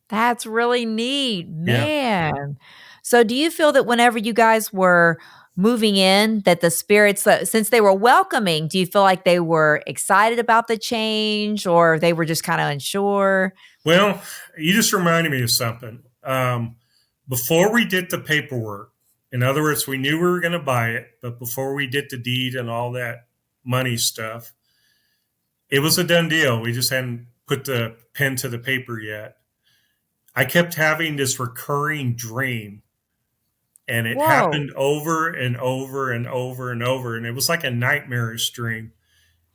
That's really neat, Yeah. man. So do you feel that whenever you guys were moving in that the spirits since they were welcoming, do you feel like they were excited about the change or they were just kind of unsure? Well, you just reminded me of something. Before we did the paperwork, in other words, we knew we were going to buy it, but before we did the deed and all that money stuff, it was a done deal. We just hadn't put the pen to the paper yet. I kept having this recurring dream, and it Whoa. happened over and over and over and over. And it was like a nightmarish dream.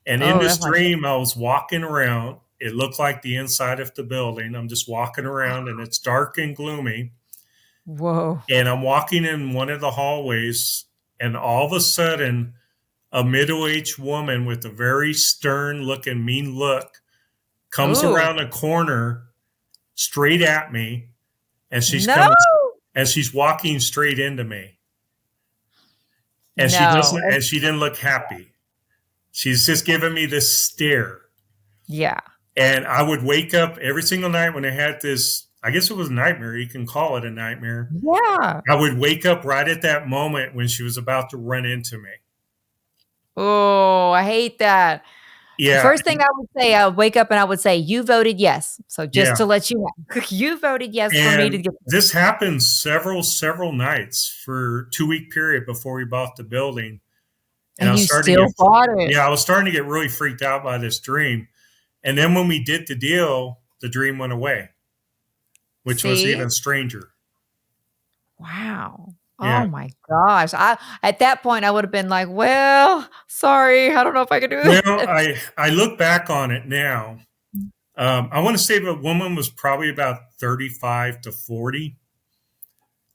And in Oh, this that's not good. dream, I was walking around. It looked like the inside of the building. I'm just walking around, and it's dark and gloomy. Whoa. And I'm walking in one of the hallways, and all of a sudden, a middle aged woman with a very stern looking, mean look comes Ooh. around a corner straight at me, and she's No. coming and she's walking straight into me. And she No. doesn't and she didn't look happy. She's just giving me this stare. Yeah. And I would wake up every single night when I had this, I guess it was a nightmare. You can call it a nightmare. Yeah. I would wake up right at that moment when she was about to run into me. Oh, I hate that. The Yeah. first thing I would say, I would wake up and I would say, "You voted yes." So just Yeah. to let you know, you voted yes for me to And get this happened several nights for 2 week period before we bought the building. And and you still fought it. I was starting to get really freaked out by this dream. And then when we did the deal, the dream went away, which was See? even stranger. Wow. Yeah. Oh my gosh. I at that point, I would have been like, "Well, sorry, I don't know if I can do Well, this." I look back on it now. I want to say the woman was probably about 35 to 40.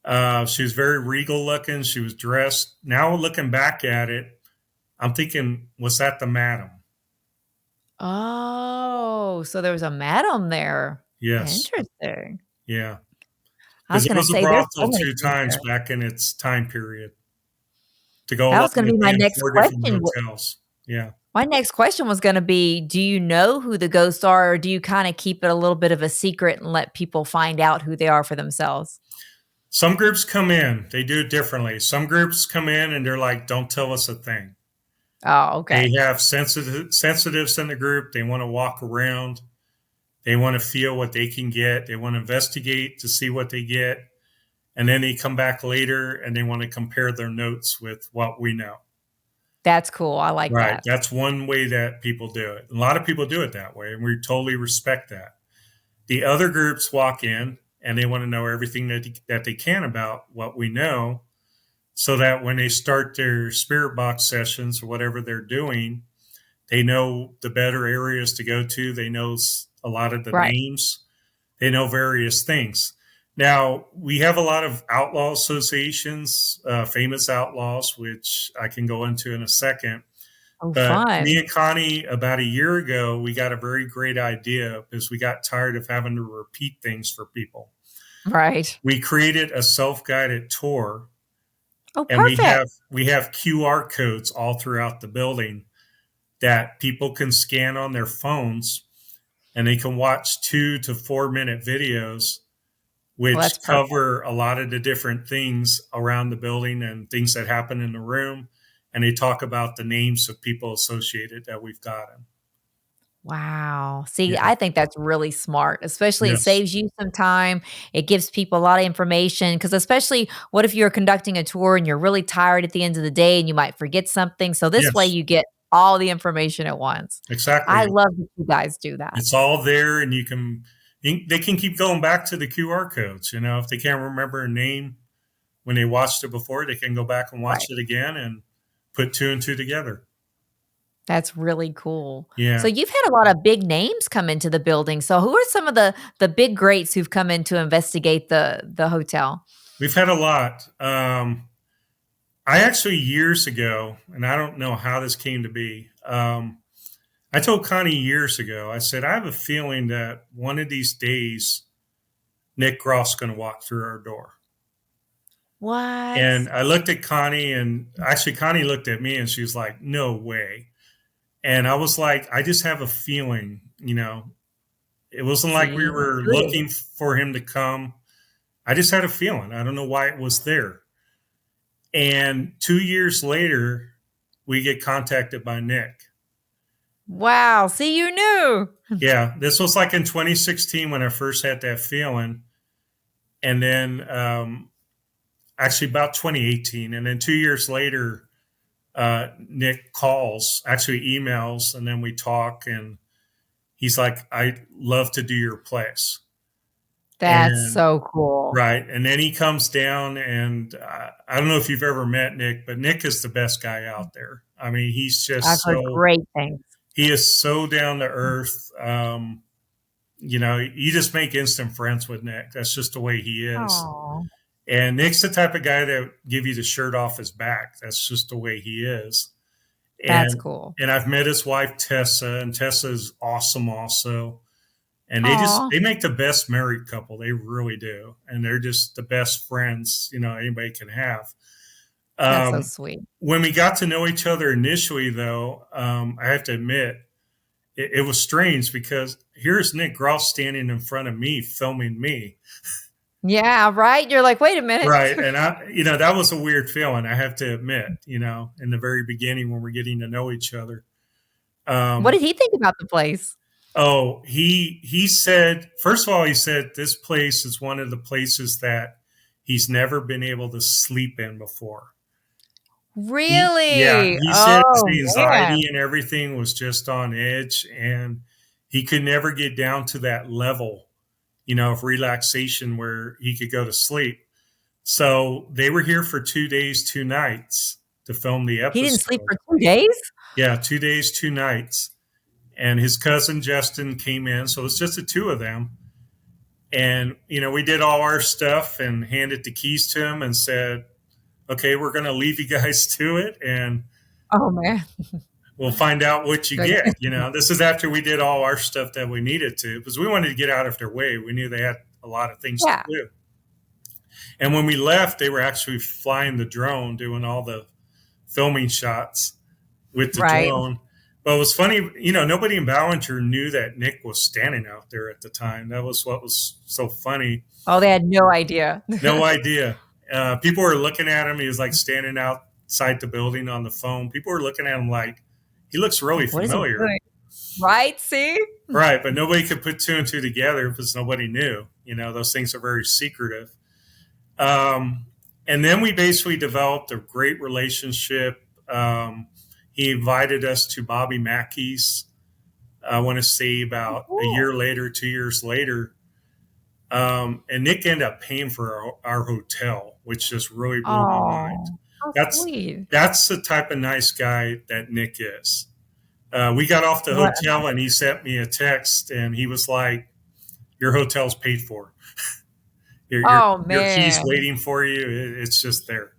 She was very regal looking. She was dressed. Now looking back at it, I'm thinking, was that the madam? Oh, so there was a madam there. Yes. Interesting. Yeah. I was Because it gonna was a say there's so brothel many two things times there. back in its time period to go That along was gonna with be my being next four different question. hotels. Yeah. My next question was gonna be, do you know who the ghosts are, or do you kinda keep it a little bit of a secret and let people find out who they are for themselves? Some groups come in, they do it differently. Some groups come in and they're like, don't tell us a thing. Oh, They okay. have sensitives in the group. They want to walk around. They want to feel what they can get. They want to investigate to see what they get. And then they come back later and they want to compare their notes with what we know. That's cool, I like Right. that. That's one way that people do it. A lot of people do it that way, and we totally respect that. The other groups walk in and they want to know everything that they can about what we know so that when they start their spirit box sessions or whatever they're doing, they know the better areas to go to. They know a lot of the Right. names. They know various things. Now, we have a lot of outlaw associations, famous outlaws, which I can go into in a second. Oh, But me fun. and Connie, about a year ago, we got a very great idea because we got tired of having to repeat things for people. Right. We created a self-guided tour, Oh, and perfect. we have QR codes all throughout the building that people can scan on their phones, and they can watch 2 to 4 minute videos Well, which that's perfect. cover a lot of the different things around the building and things that happen in the room. And they talk about the names of people associated that we've gotten. Wow. See, Yeah. I think that's really smart, especially it Yes. saves you some time. It gives people a lot of information because especially what if you're conducting a tour and you're really tired at the end of the day and you might forget something. So this way Yes. you get all the information at once. I Exactly. love that you guys do that. It's all there, and they can keep going back to the QR codes. If they can't remember a name when they watched it before, they can go back and watch Right. it again and put two and two together. That's really cool. So Yeah, you've had a lot of big names come into the building. So who are some of the big greats who've come in to investigate the hotel? we've had a lot. I actually years ago, and I don't know how this came to be. I told Connie years ago. I said I have a feeling that one of these days Nick Groff's going to walk through our door. What? And I looked at Connie, and actually Connie looked at me, and she was like, "No way." And I was like, I just have a feeling. It wasn't like we See, were good. looking for him to come. I just had a feeling. I don't know why it was there. And 2 years later, we get contacted by Nick. Wow. See, you knew. Yeah, this was like in 2016 when I first had that feeling. And then actually about 2018. And then 2 years later, Nick calls, actually emails, and then we talk. And he's like, I'd love to do your place. That's And so cool. right. And then he comes down, and I don't know if you've ever met Nick, but Nick is the best guy out there. I mean, I've heard great things. he is so down to earth. You just make instant friends with Nick. That's just the way he is. Oh, And Nick's the type of guy that give you the shirt off his back. That's just the way he is. that's And cool. and I've met his wife Tessa, and Tessa is awesome also. And Aw, they make the best married couple. They really do. And they're just the best friends, anybody can have. that's so Um, sweet. when we got to know each other initially, though, I have to admit, it was strange because here's Nick Groff standing in front of me, filming me. Yeah, right? You're like, "Wait a minute." Right. And that was a weird feeling, I have to admit, in the very beginning when we're getting to know each other. What Um, did he think about the place? Oh, he said, first of all, he said this place is one of the places that he's never been able to sleep in before. Yeah, Really? he said his Oh, man. anxiety and everything was just on edge, and he could never get down to that level, of relaxation where he could go to sleep. So they were here for 2 days, 2 nights to film the He didn't sleep episode. for 2 days? Yeah, 2 days, 2 nights. And his cousin Justin came in, so it was just the two of them. And we did all our stuff and handed the keys to him and said, okay, we're going to leave you guys to it, and Oh, man. we'll find out what you Like, get. This is after we did all our stuff that we needed to, because we wanted to get out of their way. We knew they had a lot of things to yeah, do. And when we left, they were actually flying the drone, doing all the filming shots with the right. drone. But it was funny, nobody in Ballinger knew that Nick was standing out there at the time. That was what was so funny. Oh, they had no idea. No idea. People were looking at him. He was like standing outside the building on the phone. People were looking at him like he looks really Like, what is he familiar. doing? Right, see? Right. But nobody could put two and two together because nobody knew. Those things are very secretive. Um, and then we basically developed a great relationship. He invited us to Bobby Mackey's. I want to say Oh, about a cool. year later, 2 years later. And Nick ended up paying for our hotel, which just really blew my mind. Oh, how That's sweet. that's the type of nice guy that Nick is. We got off the What hotel and he sent me a text and he was like, "Your hotel's paid for. oh, Your keys man. waiting for you. It's just there."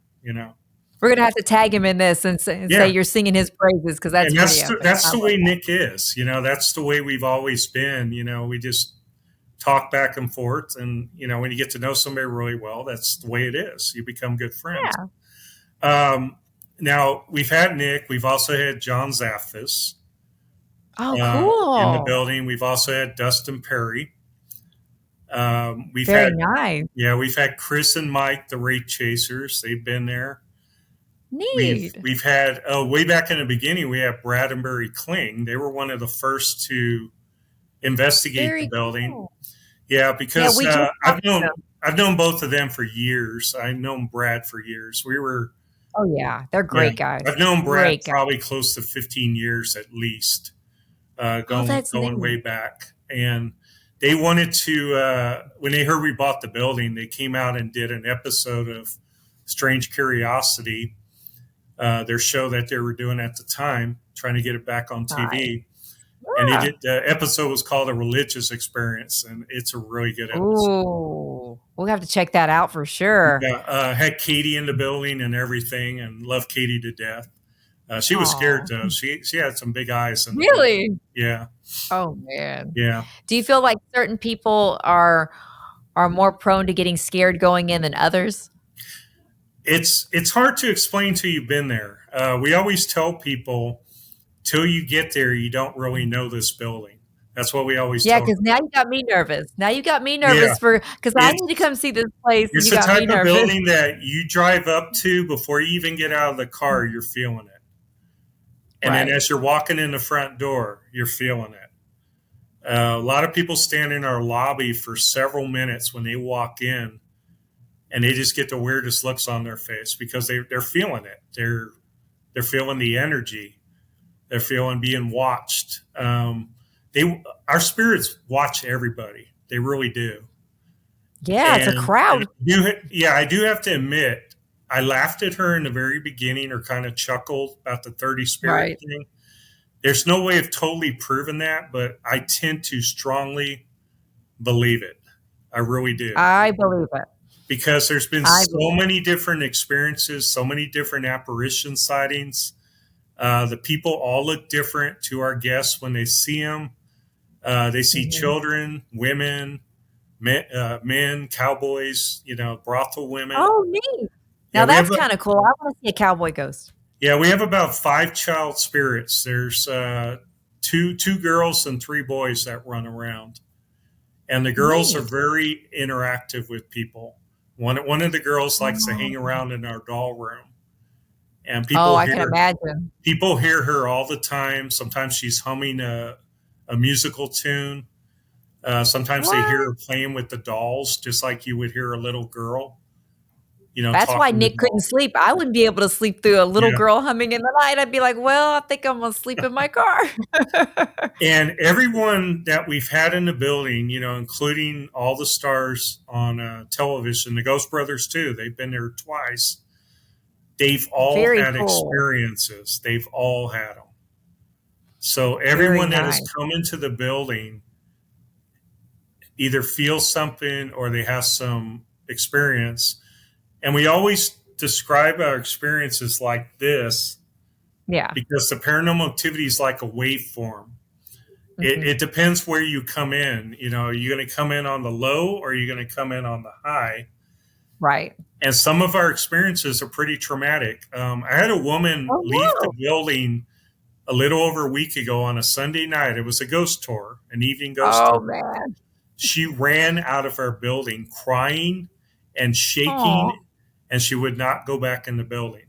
We're gonna have to tag him in this and say Yeah, you're singing his praises because that's and pretty epic. that's I the love way that. Nick is. That's the way we've always been. We just talk back and forth, and when you get to know somebody really well, that's the way it is. You become good friends. Yeah. Um, Now we've had Nick. We've also had John Zaffis Oh, in the cool. building. We've also had Dustin Perry. We've Very had, nice. yeah, we've had Chris and Mike, the rate chasers. They've been there. We've Neat. we've had way back in the beginning, we had Bradenberry Kling. They were one of the first to investigate the Very building. cool. Yeah, Yeah, because we just talked to them. I've known both of them for years. I've known Brad for years. We were Oh, yeah. They're Yeah, great guys. I've known Brad Great guys. probably close to 15 years at least, Oh, that's going way neat. back. And they wanted to when they heard we bought the building, they came out and did an episode of Strange Curiosity, their show that they were doing at the time, trying to get it back on Nice. TV. And Yeah. the episode was called A Religious Experience, and it's a really good episode. Ooh, we'll have to check that out for sure. Yeah, had Katie in the building and everything, and loved Katie to death. She was scared Oh, though. She had some big eyes in the building. really? Yeah, Oh, man. yeah. Do you feel like certain people are more prone to getting scared going in than others? It's hard to explain till you've been there. We always tell people till you get there, you don't really know this building. That's what we always Yeah, tell because them. now you got me nervous. Now you got me Yeah, nervous for because I need to it's come see this place, and it's you the got me type of nervous. building that you drive up to before you even get out of the car. You're feeling it, and then Right. as you're walking in the front door, you're feeling it. A lot of people stand in our lobby for several minutes when they walk in, and they just get the weirdest looks on their face because they're feeling it. They're feeling the energy. They're feeling being watched. They Our spirits watch everybody. They really do. Yeah, it's a And crowd. yeah, I do have to admit, I laughed at her in the very beginning, or kind of chuckled about the 30 spirit Right. thing. There's no way of totally proving that, but I tend to strongly believe it. I really do. I believe it. Because there's been I so believe it. many different experiences, so many different apparition sightings. The people all look different to our guests when they see them. They see Mhm. children, women, men, cowboys, brothel women. Oh, neat. Yeah, Now we have that's kinda cool. I wanna see a cowboy ghost. we have about 5 child spirits. There's two girls and 3 boys that run around, and the girls are Neat. very interactive with people. One of the girls likes to hang Oh. around in our doll room, and Oh, I can imagine. people hear her all the time. Sometimes she's humming a musical tune. Sometimes they hear What? her playing with the dolls, just like you would hear a little girl, That's why talking to Nick couldn't dolls. sleep. I wouldn't be able to sleep through a little Yeah. girl humming in the night. I'd be like, "Well, I think I'm gonna sleep in my car." And everyone that we've had in the building, including all the stars on television, the Ghost Brothers too, they've been there twice. They've all Very had cool. experiences. They've all had them. So Very everyone that has nice. come into the building either feels something or they have some experience. And we always describe our experiences like this Yeah. because the paranormal activity is like a waveform. Mhm. It depends where you come in. Are you going to come in on the low or are you going to come in on the high? Right. And some of our experiences are pretty traumatic. I had a woman Oh, leave the no. building a little over a week ago on a Sunday night. It was a ghost tour, an evening ghost Oh, tour. man. She ran out of our building crying and Aw. shaking, and she would not go back in the building.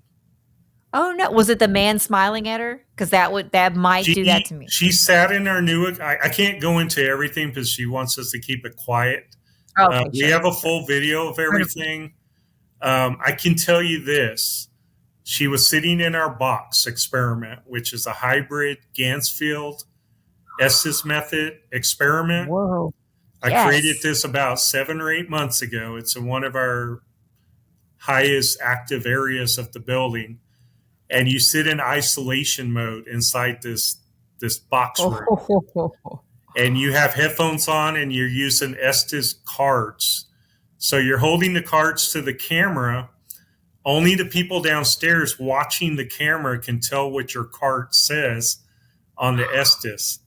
Oh, no. Was it the man smiling at her? Because that might do that to me. She sat in our new. I can't go into everything because she wants us to keep it quiet. Okay, We sure, have a sure. full video of 100%. everything. I can tell you this: she was sitting in our box experiment, which is a hybrid Gansfield Estes method experiment. Whoa. I created Yes. this about 7 or 8 months ago. It's in one of our highest active areas of the building, and you sit in isolation mode inside this box room, Oh. and you have headphones on, and you're using Estes cards. So you're holding the cards to the camera. Only the people downstairs watching the camera can tell what your card says on the Estes.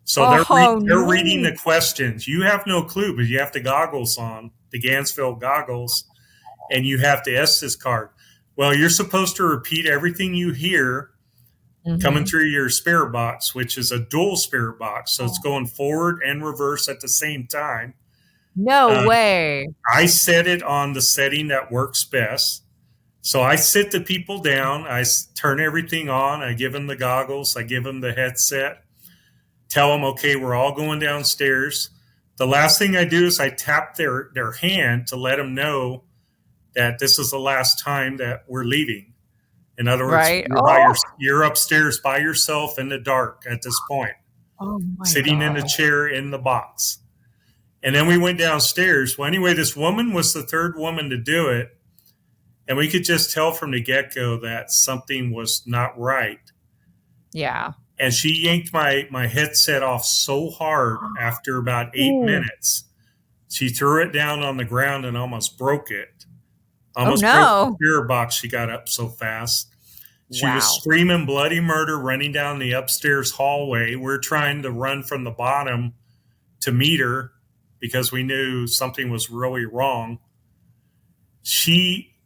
So Oh, they're reading neat. the questions. You have no clue, but you have the goggles on, the Gansfield goggles, and you have the Estes card. Well, you're supposed to repeat everything you hear coming Mhm. through your spirit box, which is a dual spirit box. So it's Oh. going forward and reverse at the same time. No Uh, way. I set it on the setting that works best. So I sit the people down. Turn everything on. I give them the goggles. I give them the headset. Tell them, okay, we're all going downstairs. The last thing I do is I tap their hand to let them know that this is the last time that we're leaving. In other words, Right? Oh, you're upstairs by yourself in the dark at this point, oh my sitting in a God. chair in the box. And then we went downstairs. Well, anyway, this woman was the third woman to do it. And we could just tell from the get go that something was not right. Yeah. And she yanked my headset off so hard after about eight Ooh. minutes. She threw it down on the ground and almost broke it. Oh Almost broke the no. spirit box. She got up so fast. She was Wow. screaming bloody murder, running down the upstairs hallway. We're trying to run from the bottom to meet her because we knew something was really wrong.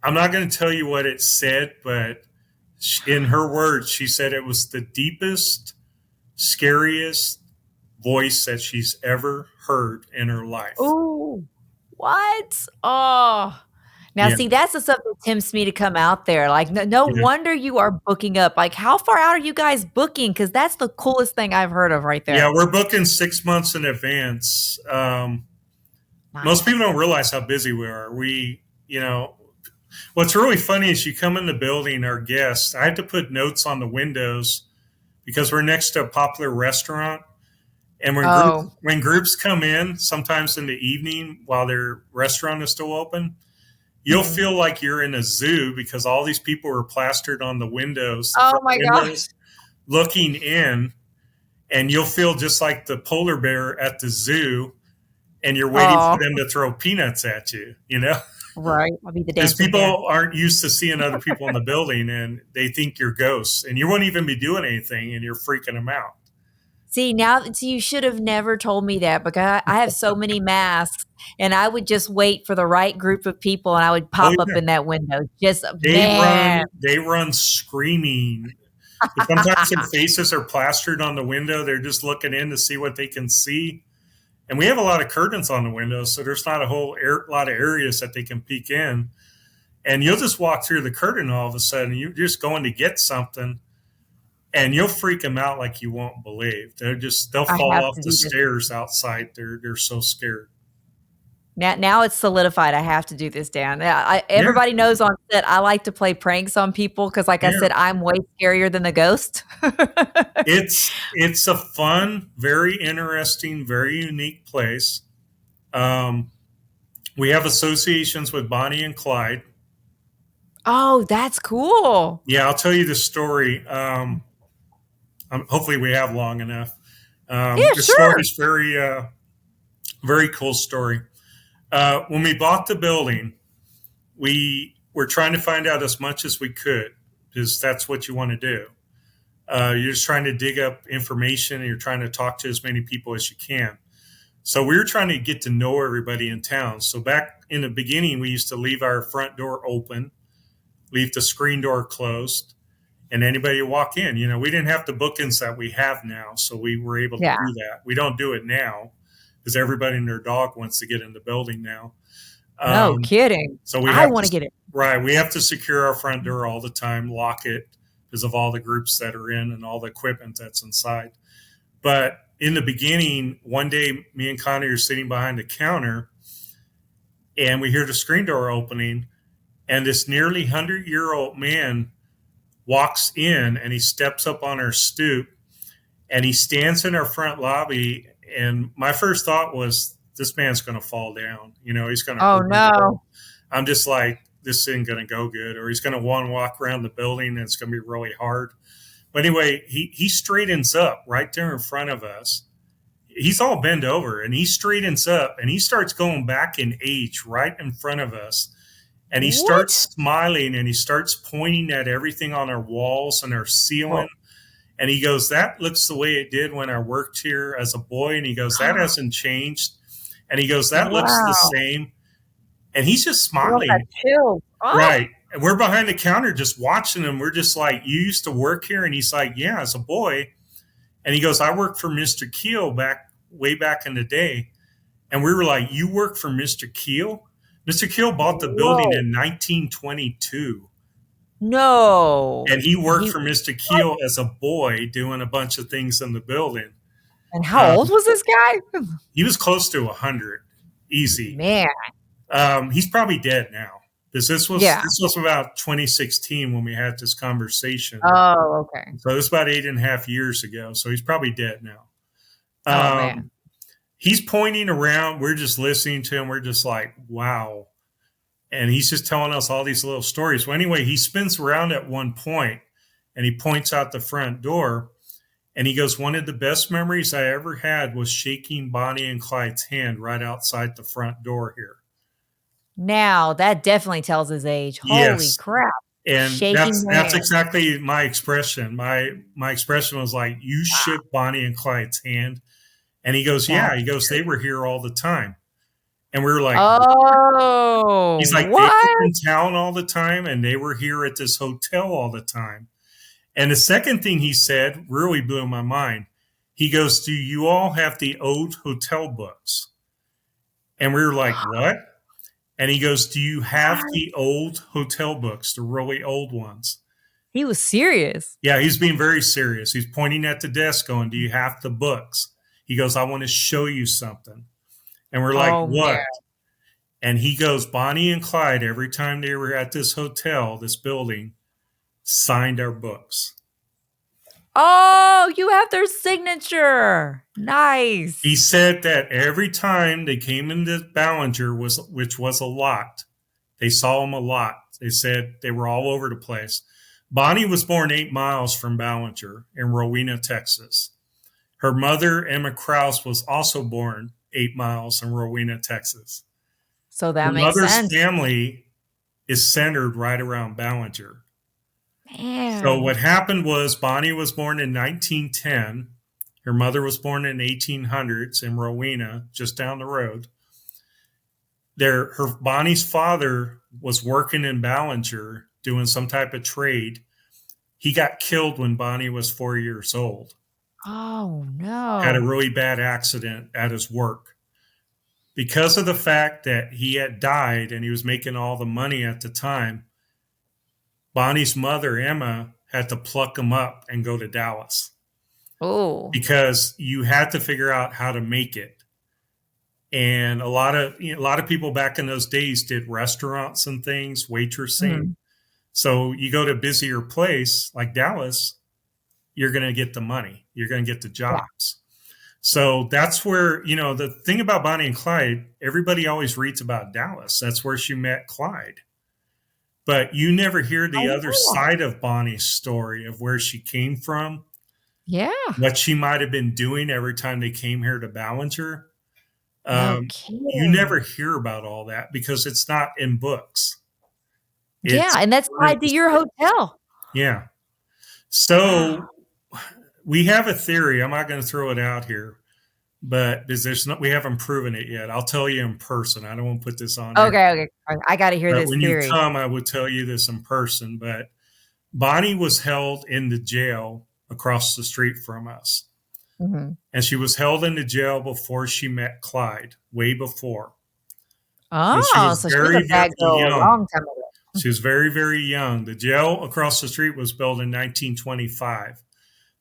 I'm not going to tell you what it said, but in her words, she said it was the deepest, scariest voice that she's ever heard in her life. Ooh. What? Oh. Now Yeah. see, that's the stuff that tempts me to come out there. Like, no Yeah. wonder you are booking up. Like, how far out are you guys booking? Because that's the coolest thing I've heard of right Yeah. there. We're booking 6 months in advance. Most people Nice. don't realize how busy we are. What's really funny is you come in the building, our guests, I had to put notes on the windows because we're next to a popular restaurant. And Oh. when groups come in, sometimes in the evening while their restaurant is still open, you'll Mhm. feel like you're in a zoo because all these people are plastered on the windows, the Oh front my gosh. windows, looking in, and you'll feel just like the polar bear at the zoo, and you're waiting for Oh, them to throw peanuts at you, you know? right. I'll be the Because dancing bear. people aren't used to seeing other people in the building and they think you're ghosts and you won't even be doing anything and you're freaking them out. See, you should have never told me that because I have so many masks and I would just wait for the right group of people and I would Oh pop up yeah. in that window. Just They man. run they run screaming. Sometimes their faces are plastered on the window. They're just looking in to see what they can see. And we have a lot of curtains on the windows, so there's not a lot of areas that they can peek in. And you'll just walk through the curtain all of a sudden. You're just going to get something, and you'll freak them out like you won't believe. They'll I fall have off to the do this. stairs outside. They're so scared. Now it's solidified. I have to do this, Dan. Yeah, Yeah, everybody knows on set I like to play pranks on people because, like I yeah. said, I'm way scarier than the ghost. It's a fun, very interesting, very unique place. Um, we have associations with Bonnie and Clyde. Oh, that's cool. Yeah, I'll tell you the story. Hopefully, we have long enough. Yeah, The story sure. is very cool story. When we bought the building, we were trying to find out as much as we could because that's what you want to do. You're just trying to dig up information and you're trying to talk to as many people as you can. So we were trying to get to know everybody in town. So back in the beginning, we used to leave our front door open, leave the screen door closed, and anybody walk in. We didn't have the bookings that we have now, so we were able to Yeah. do that. We don't do it now because everybody and their dog wants to get in the building now. No Um, kidding. so we I have want to to get it. right. We have to secure our front door all the time, lock it because of all the groups that are in and all the equipment that's inside. But in the beginning, one day, me and Connie are sitting behind the counter, and we hear the screen door opening, and this nearly 100-year-old man walks in, and he steps up on our stoop, and he stands in our front lobby. And my first thought was, this man's going to fall down. He's going to Oh hurt himself. no. I'm just like, this isn't going to go good, or he's going to want to walk around the building, and it's going to be really hard. But anyway, he straightens up right there in front of us. He's all bent over, and he straightens up, and he starts going back in age right in front of us. And he starts What? smiling, and he starts pointing at everything on our walls and our ceiling. Oh, And he goes, that looks the way it did when I worked here as a boy. And he goes, that hasn't changed. And he goes, that looks the wow. same. And he's just Oh, I got smiling. chills. Oh, Right. And we're behind the counter just watching him. We're just like, you used to work here? And he's like, yeah, as a boy. And he goes, I worked for Mr. Keel way back in the day. And we were like, "You work for Mr. Keel?" Mr. Keel bought the building Whoa. in 1922, No. and he worked He for Mr. what? Keel as a boy doing a bunch of things in the building. And how Um, old was this guy? he was close to 100, easy. Man. He's probably dead now because this was Yeah. this was about 2016 when we had this conversation. Oh, okay. So this was about 8.5 years ago. So he's probably dead now. Oh, man. He's pointing around. We're just listening to him. We're just like, wow. And he's just telling us all these little stories. Well, anyway, he spins around at one point and he points out the front door and he goes, "One of the best memories I ever had was shaking Bonnie and Clyde's hand right outside the front door here." Now, that definitely tells his age. Holy Yes. crap. And Shaking that's their that's hand. exactly my expression. My expression was like, "You shook Bonnie and Clyde's hand." And he goes, "Yeah." He That's goes, "They were here all the time." And we were like, Oh, he's like, "They were what? in town all the time and they were here at this hotel all the time." And the second thing he said really blew my mind. He goes, "Do you all have the old hotel books?" And we were like, "What?" And he goes, "Do you have What? the old hotel books, the really old ones?" He was serious. Yeah, he's being very serious. He's pointing at the desk going, "Do you have the books?" He goes, "I want to show you something." And we're like, Oh, man. "What?" And he goes, "Bonnie and Clyde, every time they were at this hotel, this building, signed our books." Oh, you have their signature. He Nice. said that every time they came into Ballinger, which was a lot, they saw him a lot. They said they were all over the place. Bonnie was born 8 miles from Ballinger in Rowena, Texas. Her mother, Emma Krause, was also born 8 miles in Rowena, Texas. So Her that makes mother's sense. family is centered right around Ballinger. So Man. what happened was Bonnie was born in 1910. Her mother was born in 1800s in Rowena, just down the road. Bonnie's father was working in Ballinger doing some type of trade. He got killed when Bonnie was 4 years old. Oh, Had a no. really bad accident at his work. Because of the fact that he had died and he was making all the money at the time, Bonnie's mother, Emma, had to pluck him up and go to Dallas Oh. because you had to figure out how to make it. And a lot of people back in those days did restaurants and things, waitressing. Mhm. So you go to a busier place like Dallas, you're going to get the money, you're going to get the Yeah. jobs. So that's where, the thing about Bonnie and Clyde, everybody always reads about Dallas. That's where she met Clyde. But you never hear the Oh, other side of Bonnie's story of where she came from, yeah. what she might have been doing every time they came here to Ballinger. No You kidding. never hear about all that because it's not in books. Yeah, It's and that's part of tied to the your story. hotel. Yeah. Wow. So we have a theory. I'm not going to throw it out here, but we haven't proven it yet. I'll tell you in person. I don't want to put this on air. Okay, okay. I gotta hear But this when you theory. come, I would tell you this in person. But Bonnie was held in the jail across the street from us. Mhm. And she was held in the jail before she met Clyde, way before. And she Oh, was so she was a very, very bad girl a young. long time ago. She was very, very young. The jail across the street was built in 1925.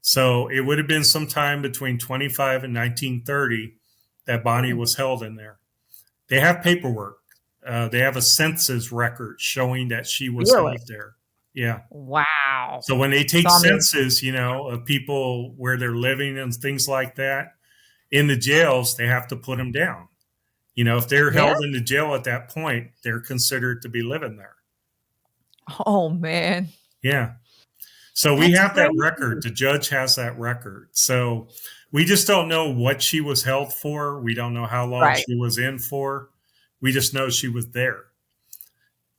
So it would have been sometime between 25 and 1930 that Bonnie Mm, was held in there. They have paperwork. They have a census record showing that she was really? held there. Yeah. Wow. So when they take So, I mean, census, of people where they're living and things like that in the jails, they have to put them down. If they're yeah? held in the jail at that point, they're considered to be living there. Oh, man. Yeah. So we That's have that crazy. record. The judge has that record. So we just don't know what she was held for. We don't know how long Right. she was in for. We just know she was there.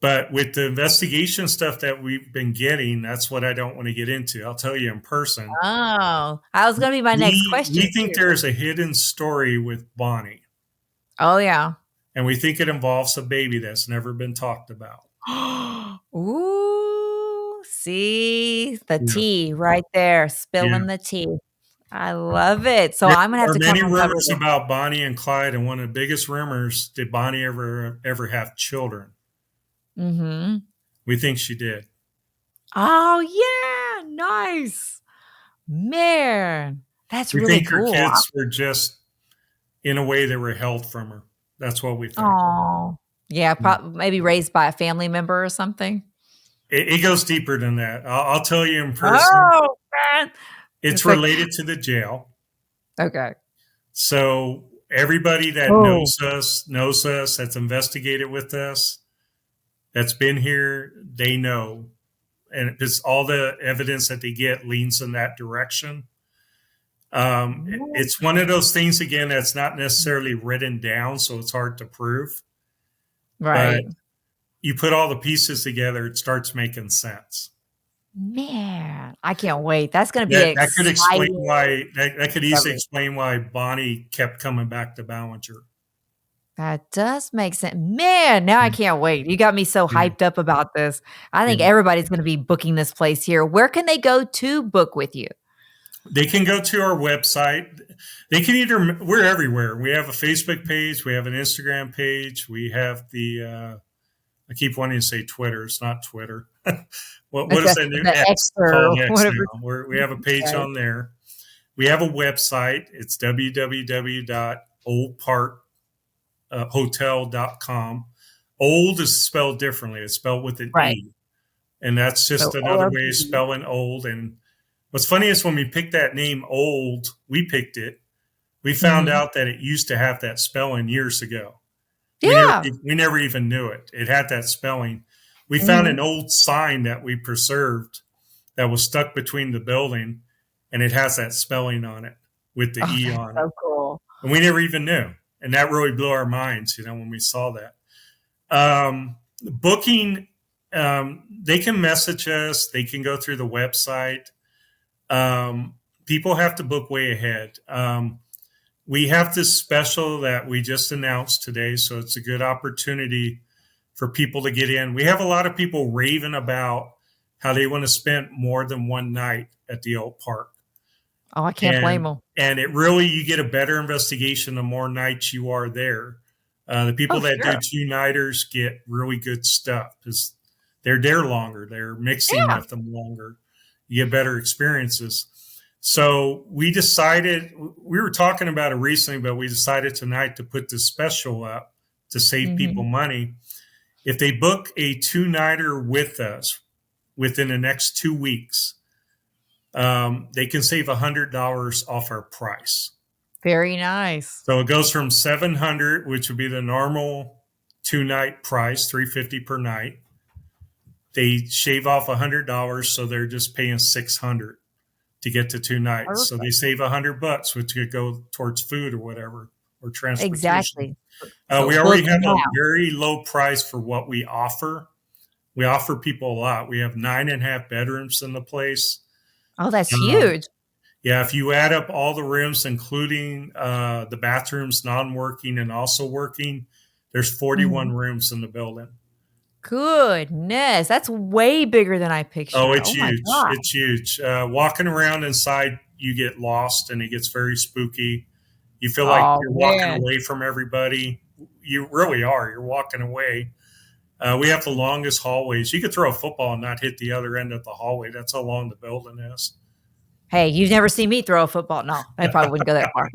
But with the investigation stuff that we've been getting, that's what I don't want to get into. I'll tell you in person. Oh, that was gonna be my next We question think too. there's a hidden story with Bonnie, Oh, yeah. and we think it involves a baby that's never been talked about. Ooh, see? The Yeah. tea right there, Yeah. spilling the tea. I love it. So There I'm gonna have are to come many uncover rumors this. about Bonnie and Clyde, and one of the biggest rumors, did Bonnie ever have children? Mhm. We think she did. Oh, yeah, nice. Man, that's We really think her cool. kids were just, in a way, they were held from her. That's what we think. Oh, yeah, Mm. maybe raised by a family member or something? It goes deeper than that. I'll tell you in person. Oh, man. It's It's like related to the jail. okay. So everybody that Oh. knows us, that's investigated with us, that's been here, they know, and it's all the evidence that they get leans in that direction. It's one of those things again that's not necessarily written down, so it's hard to prove. But Right. you put all the pieces together, it starts making sense. Man, I can't wait. That's gonna be That could explain exciting why that could easily discovery. explain why Bonnie kept coming back to Ballinger. That does make sense. Man, now I Yeah, can't wait. You got me so yeah, hyped up about this. I think yeah. everybody's gonna be booking this place here. Where can they go to book with you? They can go to our website. They can either we're everywhere. We have a Facebook page, we have an Instagram page, we have the I keep wanting to say Twitter. It's not Twitter. What is that new The X X or called X whatever. now? We have a page Right, on there. We have a website. It's www.oldparkhotel.com. Old is spelled differently. It's spelled with an right. E. And that's just So another way of ORP. spelling old. And what's funny is when we picked that name old, we picked it. We found Mhm. out that it used to have that spelling years ago. Yeah. We never even knew it. It had that spelling. We found an Mhm. old sign that we preserved that was stuck between the building, and it has that spelling on it with the Oh, E that's on it. so cool. And we never even knew. And that really blew our minds, when we saw that. Booking, they can message us, they can go through the website. People have to book way ahead. We have this special that we just announced today, so it's a good opportunity for people to get in. We have a lot of people raving about how they want to spend more than one night at the old park. Oh, I can't blame and them. and it really, you get a better investigation the more nights you are there. The people Oh, that do sure. two nighters get really good stuff because they're there longer, they're mixing Yeah. with them longer, you get better experiences. So we were talking about it recently, but we decided tonight to put this special up to save people Mhm. money. If they book a two-nighter with us within the next 2 weeks, they can save $100 off our price. Very nice. So it goes from 700, which would be the normal two-night price, 350 per night. They shave off $100, so they're just paying 600 to get to 2 nights. So they Perfect. save $100, which could go towards food or whatever, or transportation. Exactly. So We already book have a now. very low price for what we offer. We offer people a lot. We have 9.5 bedrooms in the place. Oh, that's Um, huge. yeah, if you add up all the rooms, including the bathrooms, non-working and also working, there's 41 Mhm. rooms in the building. Goodness, that's way bigger than I Oh, pictured. it's Oh my huge. god. It's huge. Walking around inside, you get lost and it gets very spooky. You feel like Oh, you're walking man. away from everybody. You really are. You're walking away. We have the longest hallways. You could throw a football and not hit the other end of the hallway. That's how long the building is. Hey, you've never seen me throw a football. No, I probably wouldn't go that far.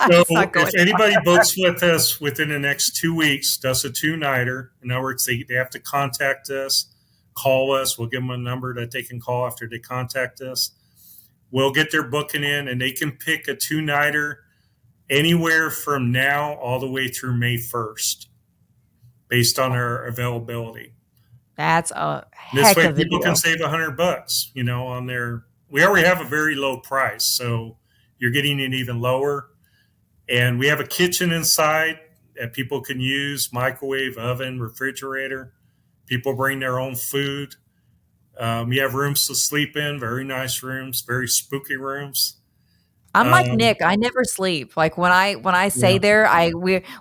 So It's not going if anybody books with us within the next 2 weeks, does a two-nighter, in other words, they have to contact us, call us. We'll give them a number that they can call after they contact us. We'll get their booking in, and they can pick a two-nighter anywhere from now all the way through May 1st based on our availability. That's a This heck way of a people can deal. save $100, on their, we already have a very low price. So you're getting it even lower. And we have a kitchen inside that people can use, microwave, oven, refrigerator. People bring their own food. You have rooms to sleep in, very nice rooms, very spooky rooms. I'm like Um, Nick, I never sleep. Like, when I stay yeah, there,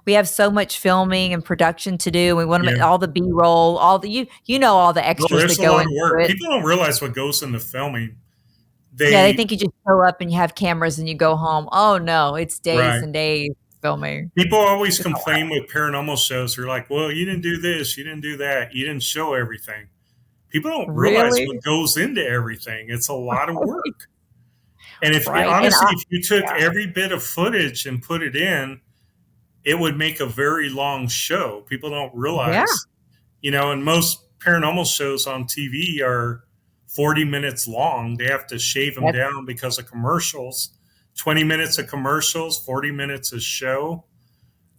we have so much filming and production to do. We wanna yeah. make all the B-roll, all the all the No, extras there's that a go lot of into work. it. People don't realize what goes into filming. Yeah, they They think you just show up and you have cameras and you go home. Oh, no, it's days right. and days filming. People always It's a lot. complain with paranormal shows. They're like, "Well, you didn't do this, you didn't do that, you didn't show everything." People don't realize Really? what goes into everything. It's a lot of work. And if Right, and honestly, if you took yeah. every bit of footage and put it in, it would make a very long show. People don't Yeah, realize, and most paranormal shows on TV are 40 minutes long. They have to shave them that's down because of commercials. 20 minutes of commercials, 40 minutes of show.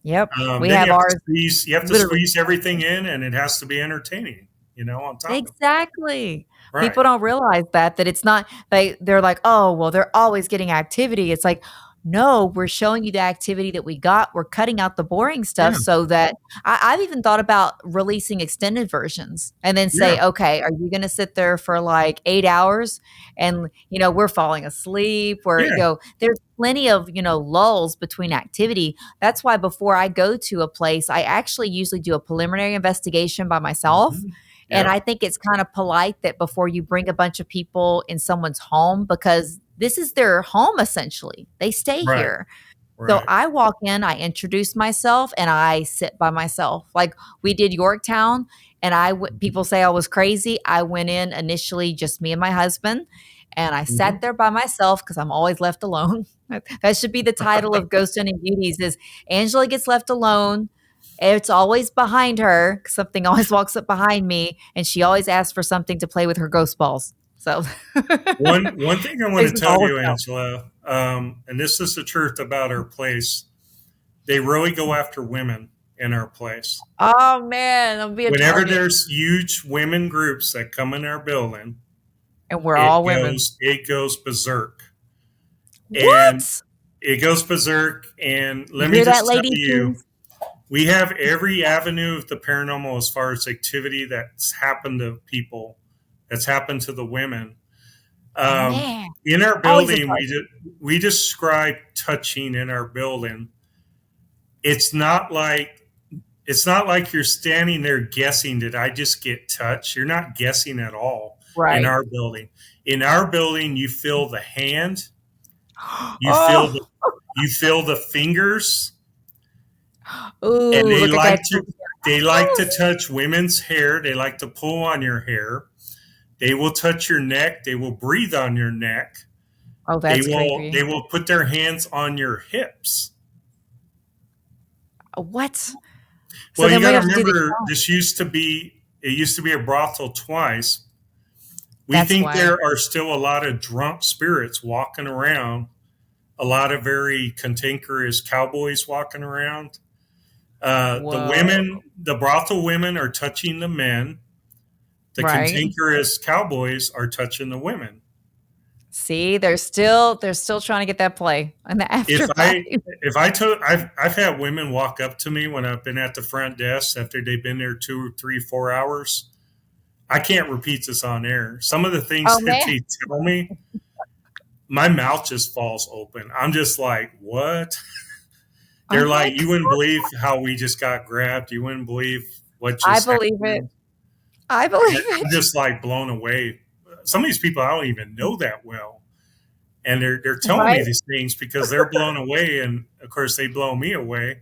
yep. We Then have ours you have to literally. squeeze everything in, and it has to be entertaining. On top of it. Exactly. Right. People don't realize that it's not they're like, "Oh, well, they're always getting activity." It's like, "No, we're showing you the activity that we got. We're cutting out the boring stuff Yeah. so that." I've even thought about releasing extended versions and then Yeah. say, "Okay, are you gonna sit there for, like, 8 hours?" And, we're falling asleep, Yeah. there's plenty of, lulls between activity. That's why before I go to a place, I actually usually do a preliminary investigation by myself, Mhm. and Yep. I think it's kind of polite that before you bring a bunch of people in someone's home, because this is their home essentially. They stay Right. here. So Right. I walk in, I introduce myself, and I sit by myself. Like we did Yorktown, and people say I was crazy. I went in initially just me and my husband, and I sat Mhm. there by myself because I'm always left alone. That should be the title of Ghost Hunting Beauties is Angela gets left alone. It's always behind her. Something always walks up behind me, and she always asks for something to play with her ghost balls. So One thing I want to places tell always you, out. Angela, and this is the truth about our place. They really go after women in our place. Oh man, I'll be a Whenever target. there's huge women groups that come in our building, And we're it all women. goes berserk, and What? it goes berserk. And You let me hear that, just tell ladies? you, we have every avenue of the paranormal as far as activity that's happened to people, that's happened to the women. Man, In our always a building, target. we describe touching in our building. It's not like you're standing there guessing, did I just get touched? You're not guessing at all in Right. our building. In our building, you feel the hand, you feel Oh, the fingers, and ooh, look, I got chills they again. like to Oh, touch women's hair. They like to pull on your hair. They will touch your neck. They will breathe on your neck. oh, that's creepy. They will put their hands on your hips. What? So Well, you then got we to have to do the remember, show. it used to be a brothel twice. We That's think why. there are still a lot of drunk spirits walking around, a lot of very cantankerous cowboys walking around. Whoa. The brothel women are touching the men. The Right. cantankerous cowboys are touching the women. See, they're still trying to get that play on the If afterlife. I if I took I've had women walk up to me when I've been at the front desk after they've been there 2, 3, 4 hours. I can't repeat this on air. Some of the things Oh that man. they tell me, my mouth just falls open. I'm just like, what? Oh They're my like, you wouldn't god. believe how we just got grabbed. You wouldn't believe what I just believe it. happened. I And believe I'm it. just like blown away. Some of these people I don't even know that well. And they're telling me Right? these things because they're blown away. And of course, they blow me away.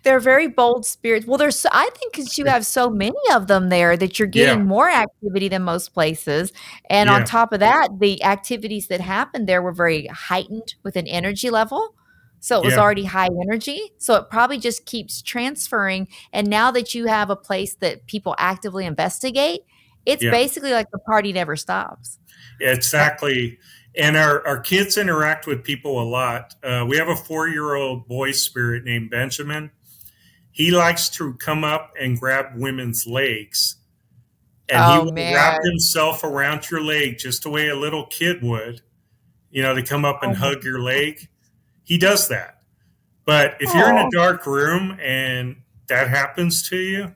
They're very bold spirits. Well, I think 'cause you have so many of them there that you're Yeah. getting more activity than most places, and on Yeah. top of that, the activities that happened there were very heightened with an energy level, so it was Yeah. already high energy, so it probably just keeps transferring, and now that you have a place that people actively investigate, it's Yeah. basically like the party never stops. Uh, Exactly. And our kids interact with people a lot. We have a 4-year old boy spirit named Benjamin. He likes to come up and grab women's legs, and he oh, will wrap man. himself around your leg just the way a little kid would, to come up Oh and my hug your leg. He does that. But if you're in a oh, dark room and that happens to you,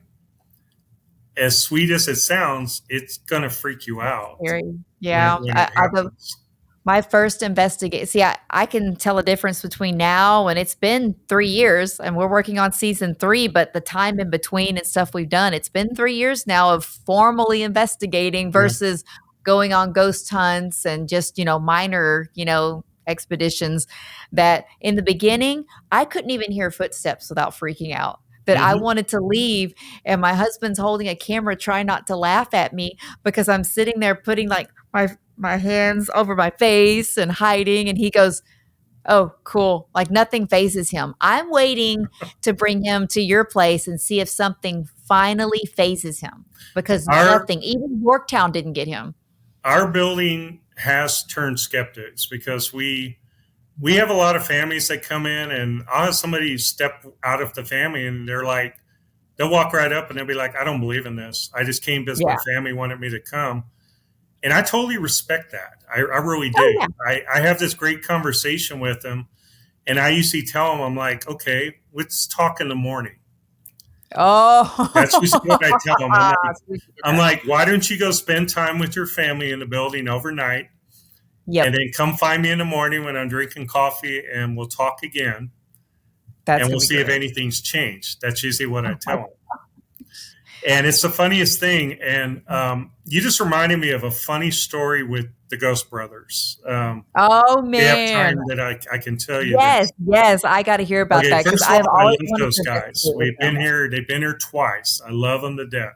as sweet as it sounds, it's going to freak you out scary. Yeah, when it happens. my first investigate see, I can tell a difference between now and it's been 3 years, and we're working on season 3, but the time in between and stuff we've done, it's been 3 years now of formally investigating Yeah. versus going on ghost hunts and just, minor, expeditions, that in the beginning, I couldn't even hear footsteps without freaking out. That I Hmm. wanted to leave, and my husband's holding a camera trying not to laugh at me because I'm sitting there putting like my hands over my face and hiding, and he goes, "Oh, cool." Like nothing phases him. I'm waiting to bring him to your place and see if something finally phases him because Our nothing, even Yorktown didn't get him. our building has turned skeptics because we have a lot of families that come in, and I'll have somebody step out of the family and they'll walk right up and they'll be like, I don't believe in this. I just came because my Yeah. family wanted me to come. And I totally respect that. I really Oh, do. yeah. I have this great conversation with them. And I usually tell them, I'm like, okay, let's talk in the morning. That's usually what I Oh. tell them. We should do I'm that. like, why don't you go spend time with your family in the building overnight and Yep. then come find me in the morning when I'm drinking coffee and we'll talk again That's and we'll gonna be see if great. anything's changed. That's usually what I Oh my tell them. And it's the funniest thing. And you just reminded me of a funny story with the Ghost Brothers. Oh, Do you have man. time that I can tell you Yes, this? yes, I gotta hear about Okay, that because first of I've all, I always love wanted those to guys. investigate with them. They've been here twice. I love them to death.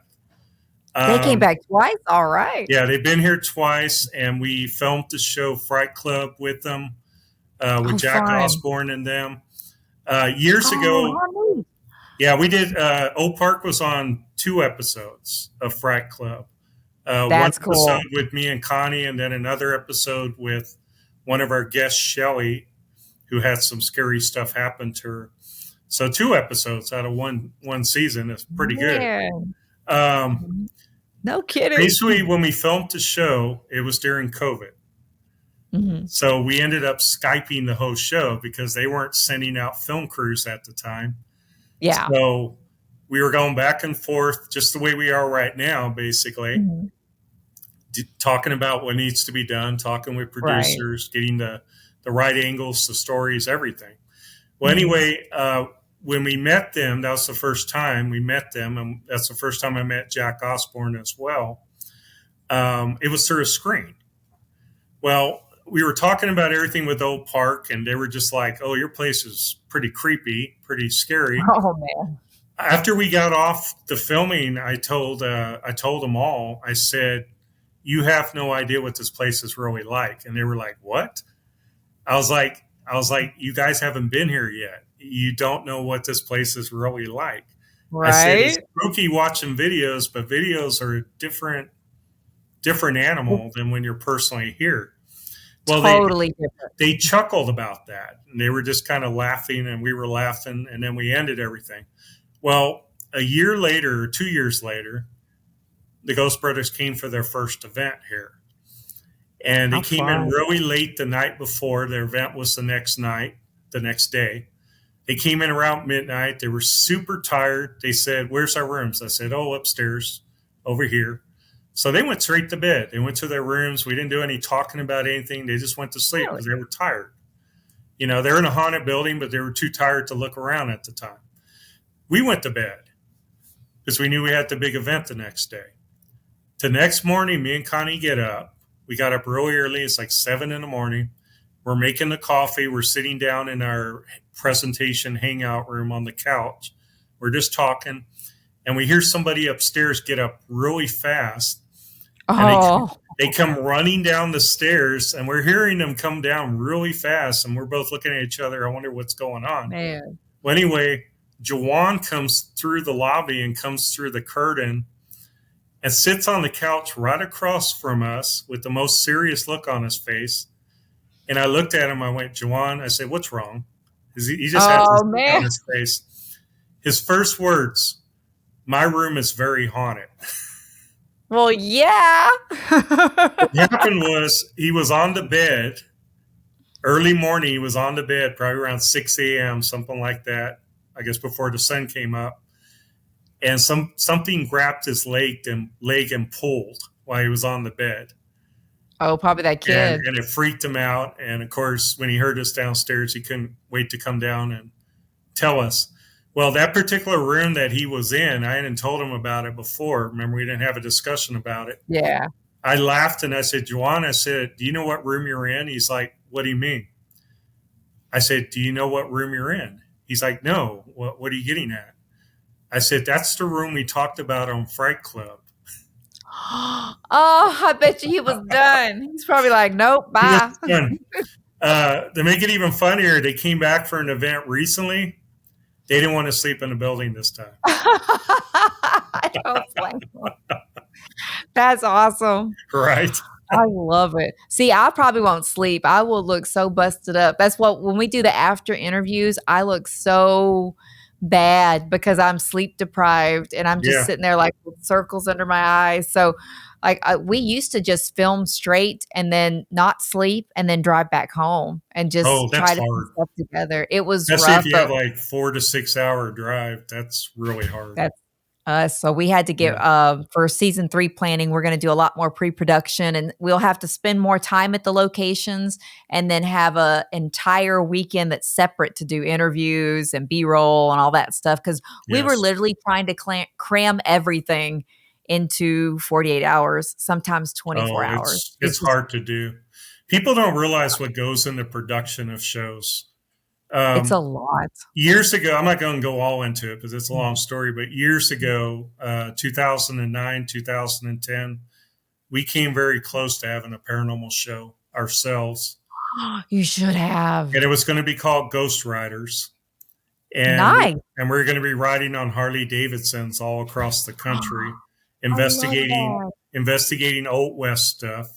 They came Um, back twice? Alright. yeah, they've been here twice, and we filmed the show Fright Club with them, with Oh, Jack fun. Osborne and them. Years Oh, ago, how neat. yeah, we did. Oak Park was on 2 episodes of Fright Club. One That's episode cool. with me and Connie, and then another episode with one of our guests, Shelly, who had some scary stuff happen to her. So 2 episodes out of one season is pretty good. Man. Um, No kidding. Basically, when we filmed the show, it was during COVID. Mhm. So we ended up Skyping the whole show because they weren't sending out film crews at the time. Yeah. So we were going back and forth just the way we are right now, basically, Mhm. talking about what needs to be done, talking with Right. producers, getting the right angles, the stories, everything. Well, Mhm. anyway, when we met them, that was the first time we met them, and that's the first time I met Jack Osborne as well. It was through a screen. Well, we were talking about everything with Old Park, and they were just like, "Oh, your place is pretty creepy, pretty scary." Oh, man. After we got off the filming, I told them all. I said, "You have no idea what this place is really like," and they were like, "What?" I was like, "You guys haven't been here yet. You don't know what this place is really like." I said, "It's Right? spooky watching videos, but videos are a different animal than when you're personally here." Well, Totally different. they chuckled about that, and they were just kind of laughing, and we were laughing, and then we ended everything. Well, a year later, or 2 years later, the Ghost Brothers came for their first event here. And they How came in fun. really late the night before. Their event was the next night, the next day. They came in around midnight. They were super tired. They said, "Where's our rooms?" I said, "Oh, upstairs, over here." So they went straight to bed. They went to their rooms. We didn't do any talking about anything. They just went to sleep Really? because they were tired. They're in a haunted building, but they were too tired to look around at the time. We went to bed because we knew we had the big event the next day. The next morning, me and Connie get up. We got up really early. It's like 7 in the morning. We're making the coffee. We're sitting down in our presentation hangout room on the couch. We're just talking. And we hear somebody upstairs get up really fast. And Oh, they come running down the stairs. And we're hearing them come down really fast. And we're both looking at each other. I wonder what's going on. man. Well, anyway, Jawan comes through the lobby and comes through the curtain and sits on the couch right across from us with the most serious look on his face. And I looked at him. I went, "Jawan," I said, "What's wrong?" He just has this Oh, look on man. his face. His first words, "My room is very haunted." Well, yeah. What happened was he was on the bed early morning. He was on the bed probably around 6 a.m., something like that, I guess before the sun came up. And something grabbed his leg and pulled while he was on the bed. Oh, probably that and kid. and it freaked him out. And of course, when he heard us downstairs, he couldn't wait to come down and tell us. Well, that particular room that he was in, I hadn't told him about it before. Remember, we didn't have a discussion about it. Yeah. I laughed and I said, Juan, I said, do you know what room you're in? He's like, what do you mean? I said, do you know what room you're in? He's like, no. What are you getting at? I said, that's the room we talked about on Fright Club. Oh, I bet you he was done. He's probably like, nope, He was bye. done. To make it even funnier, they came back for an event recently. They didn't want to sleep in the building this time. I don't blame him. That's awesome. Right? I love it. See, I probably won't sleep. I will look so busted up. That's what when we do the after interviews, I look so bad because I'm sleep deprived and I'm just Yeah. sitting there like with circles under my eyes. So, like, we used to just film straight and then not sleep and then drive back home and Oh, just that's try to put hard. stuff together. It was Especially if rough, you have but like 4 to 6 hour drive. That's really hard. that's us. So we had to get Yeah. for season 3 planning, we're going to do a lot more pre-production and we'll have to spend more time at the locations and then have a entire weekend that's separate to do interviews and B-roll and all that stuff because we were Yes. literally trying to cram everything into 48 hours, sometimes 24 Oh, hours. it's hard to do. People don't realize what goes into production of shows. It's a Um, lot. Years ago, I'm not going to go all into it because it's a long Mhm. story, but years ago, 2009, 2010, we came very close to having a paranormal show ourselves. You should have. And it was going to be called Ghost Riders. And, Nice. and we're going to be riding on Harley Davidsons all across the country, I love investigating, that. investigating Old West stuff.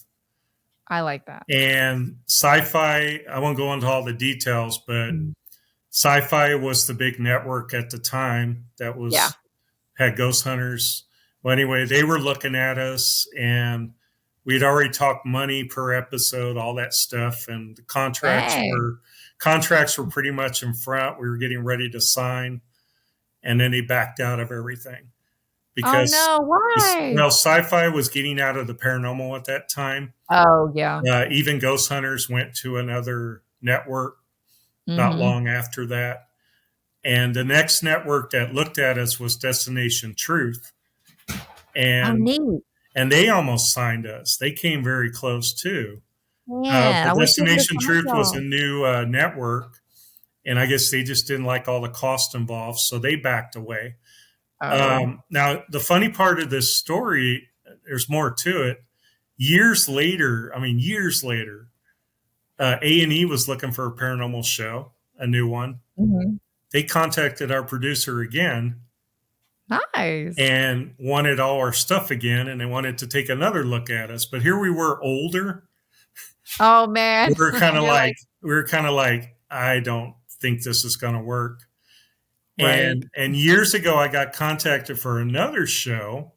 I like that. And sci-fi, I won't go into all the details, but Mm. sci-fi was the big network at the time that Yeah. had Ghost Hunters. Well, anyway, they were looking at us, and we'd already talked money per episode, all that stuff, and the Dang. contracts were pretty much in front. We were getting ready to sign, and then they backed out of everything Oh because, no, why? well, sci-fi was getting out of the paranormal at that time. Oh, yeah. Even Ghost Hunters went to another network not Mhm. long after that. And the next network that looked at us was Destination Truth. Oh, And neat. and they almost signed us. They came very close too. Man, I But wish they would've Destination signed Truth was a y'all. new network, and I guess they just didn't like all the cost involved, so they backed away. Oh. Now, the funny part of this story, there's more to it. Years later, A&E was looking for a paranormal show, a new one. Mhm. They contacted our producer again Nice. and wanted all our stuff again, and they wanted to take another look at us. But here we were older. Oh, man. We were kind of You're like, like I don't think this is going to work. right. And years ago, I got contacted for another show.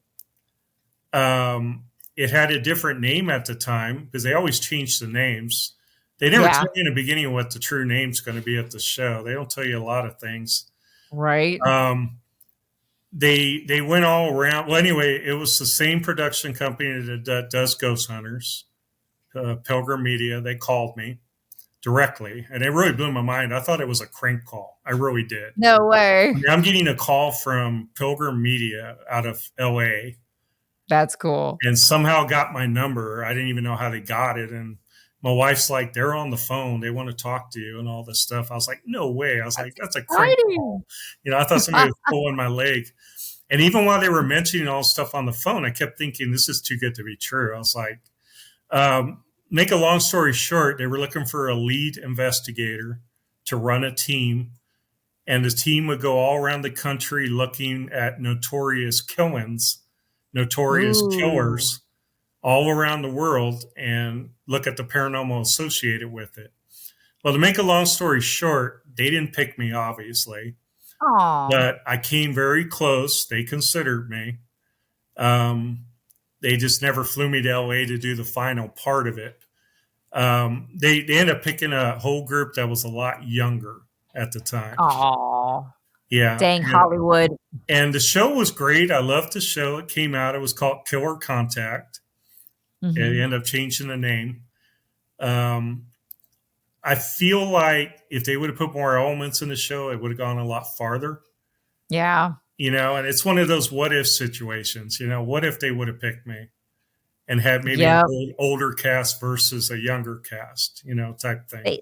It had a different name at the time because they always change the names. They never Yeah. tell you in the beginning what the true name's going to be at the show. They don't tell you a lot of things. Right. Um, they went all around. Well, anyway, it was the same production company that does Ghost Hunters, Pilgrim Media. They called me directly, and it really blew my mind. I thought it was a crank call. I really did. No I way. mean, I'm getting a call from Pilgrim Media out of LA That's cool. and somehow got my number. I didn't even know how they got it. And my wife's like, they're on the phone. They want to talk to you and all this stuff. I was like, no way. I was like, That's that's a crank exciting. call. I thought somebody was pulling my leg. And even while they were mentioning all this stuff on the phone, I kept thinking, this is too good to be true. I was like, make a long story short, they were looking for a lead investigator to run a team. And the team would go all around the country looking at notorious killings, notorious Ooh. killers all around the world and look at the paranormal associated with it. Well, to make a long story short, they didn't pick me, obviously, Aw. but I came very close. They considered me. Um, they just never flew me to LA to do the final part of it. They ended up picking a whole group that was a lot younger at the time. Aw. Yeah. Dang Hollywood. And the show was great. I loved the show. It came out. It was called Killer Contact. It Mhm. ended up changing the name. Um, I feel like if they would have put more elements in the show, it would have gone a lot farther. Yeah. And it's one of those what if situations. What if they would have picked me? and had maybe an Yeah. older cast versus a younger cast, type thing.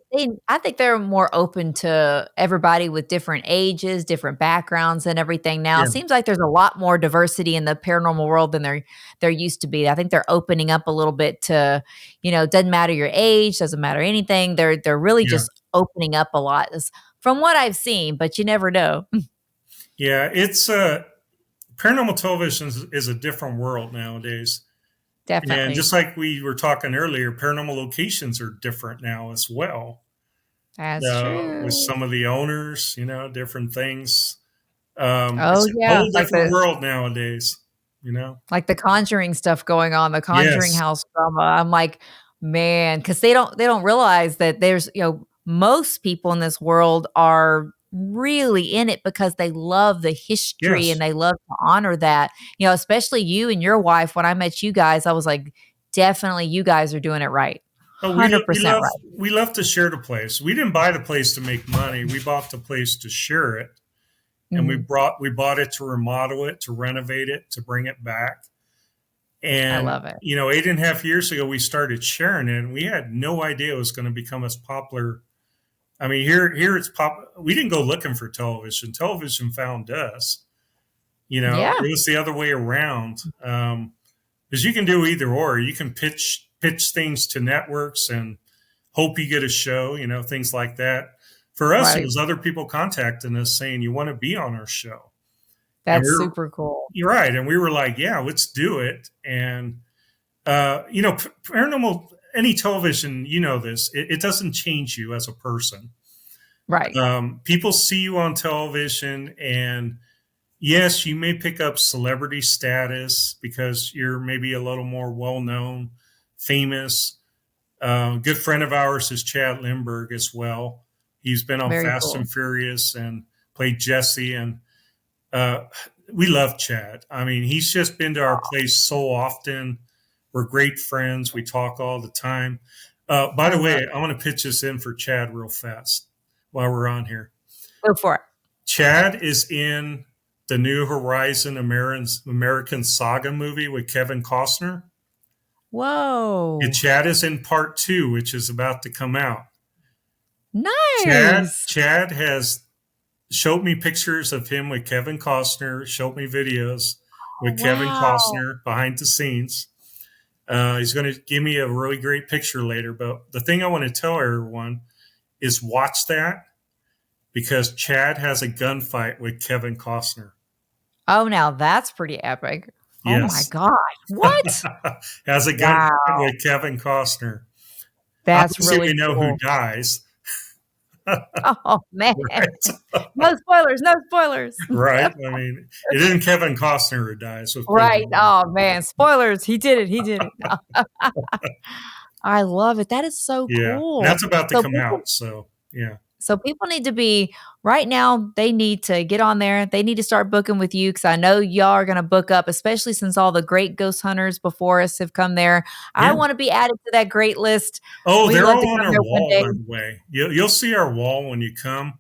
I think they're more open to everybody with different ages, different backgrounds and everything now. It Yeah, seems like there's a lot more diversity in the paranormal world than there used to be. I think they're opening up a little bit to, doesn't matter your age, doesn't matter anything. They're really yeah, just opening up a lot from what I've seen, but you never know. yeah. It's paranormal television is a different world nowadays. And Definitely. just like we were talking earlier, paranormal locations are different now as well. That's With true. some of the owners, different things. Oh, It's a yeah, whole different world nowadays. You know. like the Conjuring stuff going on, the Conjuring Yes. house drama. I'm like, man, because they don't realize that there's, most people in this world are really in it because they love the history and Yes. they love to honor that. Especially you and your wife. When I met you guys, I was like, definitely you guys are doing it right. Oh, we 100% love right. we love to share the place. We didn't buy the place to make money. We bought the place to share it, and we Mhm. bought it to remodel it, to renovate it, to bring it back. I And love it. 8.5 years ago, we started sharing it, and we had no idea it was going to become as popular. I mean, here it's pop. We didn't go looking for television. Television found us. Yeah, It was the other way around. Because you can do either or. You can pitch things to networks and hope you get a show. Things like that. For us, it right. was other people contacting us saying you want to be on our show, and That's super cool. you're right, and we were like, yeah, let's do it. And paranormal, any television, this, it doesn't change you as a person. Right. People see you on television, and yes, you may pick up celebrity status because you're maybe a little more well known, famous. Good friend of ours is Chad Lindbergh as well. He's been on Very Fast cool. and Furious and played Jesse, and uh, we love Chad. I mean, he's just been to our place so often. We're great friends. We talk all the time. By I the love way, I want to pitch this in for Chad real fast while we're on here. Go for it. Chad is in the New Horizon American Saga movie with Kevin Costner. And Whoa. Chad is in part two, which is about to come out. Chad Nice. Chad has showed me pictures of him with Kevin Costner, showed me videos Oh, with Kevin wow. Costner behind the scenes. He's going to give me a really great picture later. But the thing I want to tell everyone is watch that because Chad has a gunfight with Kevin Costner. Oh, now that's pretty epic. Oh my Yes. gosh. What? Has a gunfight Wow. with Kevin Costner. That's Obviously, really we know who cool. dies, Oh, man. right? No spoilers, no spoilers. Right? I mean, it isn't Kevin Costner who dies. So put it Right. on. Oh, man. Spoilers. He did it. He did it. I love it. That is so Yeah. And cool. that's about to So come people out. So, yeah. So people need to be right now, they need to get on there. They need to start booking with you because I know y'all are going to book up, especially since all the great ghost hunters before us have come there. I Yeah. want to be added to that great list. Oh, We'd they're love to all on come our there one wall, day. by the way. You'll see our wall when you come.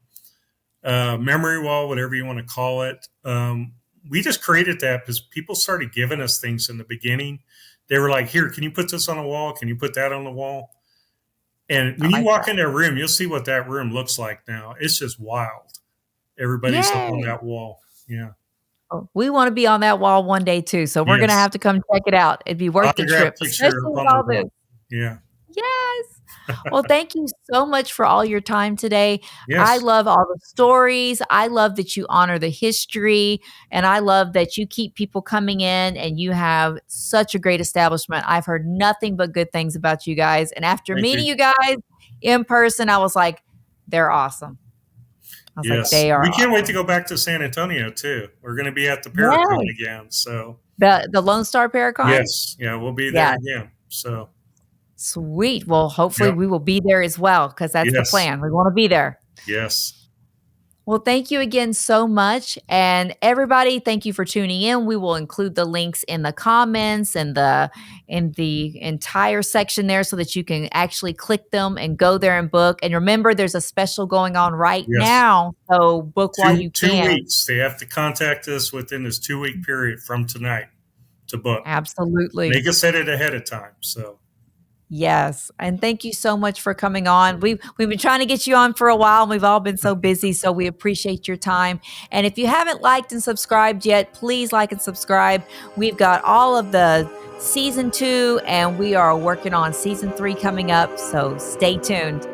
Memory wall, whatever you want to call it. We just created that because people started giving us things in the beginning. They were like, here, can you put this on a wall? Can you put that on the wall? And I when you like walk that. in that room, you'll see what that room looks like now. It's just wild. Everybody's up on Yay. that wall. Yeah. Oh, we want to be on that wall one day too. So we're going to Yes. have to come check it out. It'd be worth the Autograph trip, picture especially up with on the all this. wall. Yeah. Yes. Well, thank you so much for all your time today. I Yes. love all the stories. I love that you honor the history. And I love that you keep people coming in and you have such a great establishment. I've heard nothing but good things about you guys. And after Thank meeting you. you guys in person, I was like, they're awesome. I was like, Yes. they are We can't wait to awesome. go back to San Antonio too. We're going to be at the Paracon Yay. again. So, The Lone Star Paracon? yes. Yeah. We'll be there Yeah. again. So, Sweet. Well, hopefully yep. we will be there as well because that's the Yes. plan. We want to be there. Yes. Well, thank you again so much. And everybody, thank you for tuning in. We will include the links in the comments and the entire section there so that you can actually click them and go there and book. And remember, there's a special going on right Yes. now. So book while Two you two can. weeks. They have to contact us within this 2 week period from tonight. to book. Absolutely. Make us set it ahead of time. So Yes, and thank you so much for coming on. We've been trying to get you on for a while, and we've all been so busy, so we appreciate your time. And if you haven't liked and subscribed yet, please like and subscribe. We've got all of the season 2, and we are working on season 3 coming up, so stay tuned.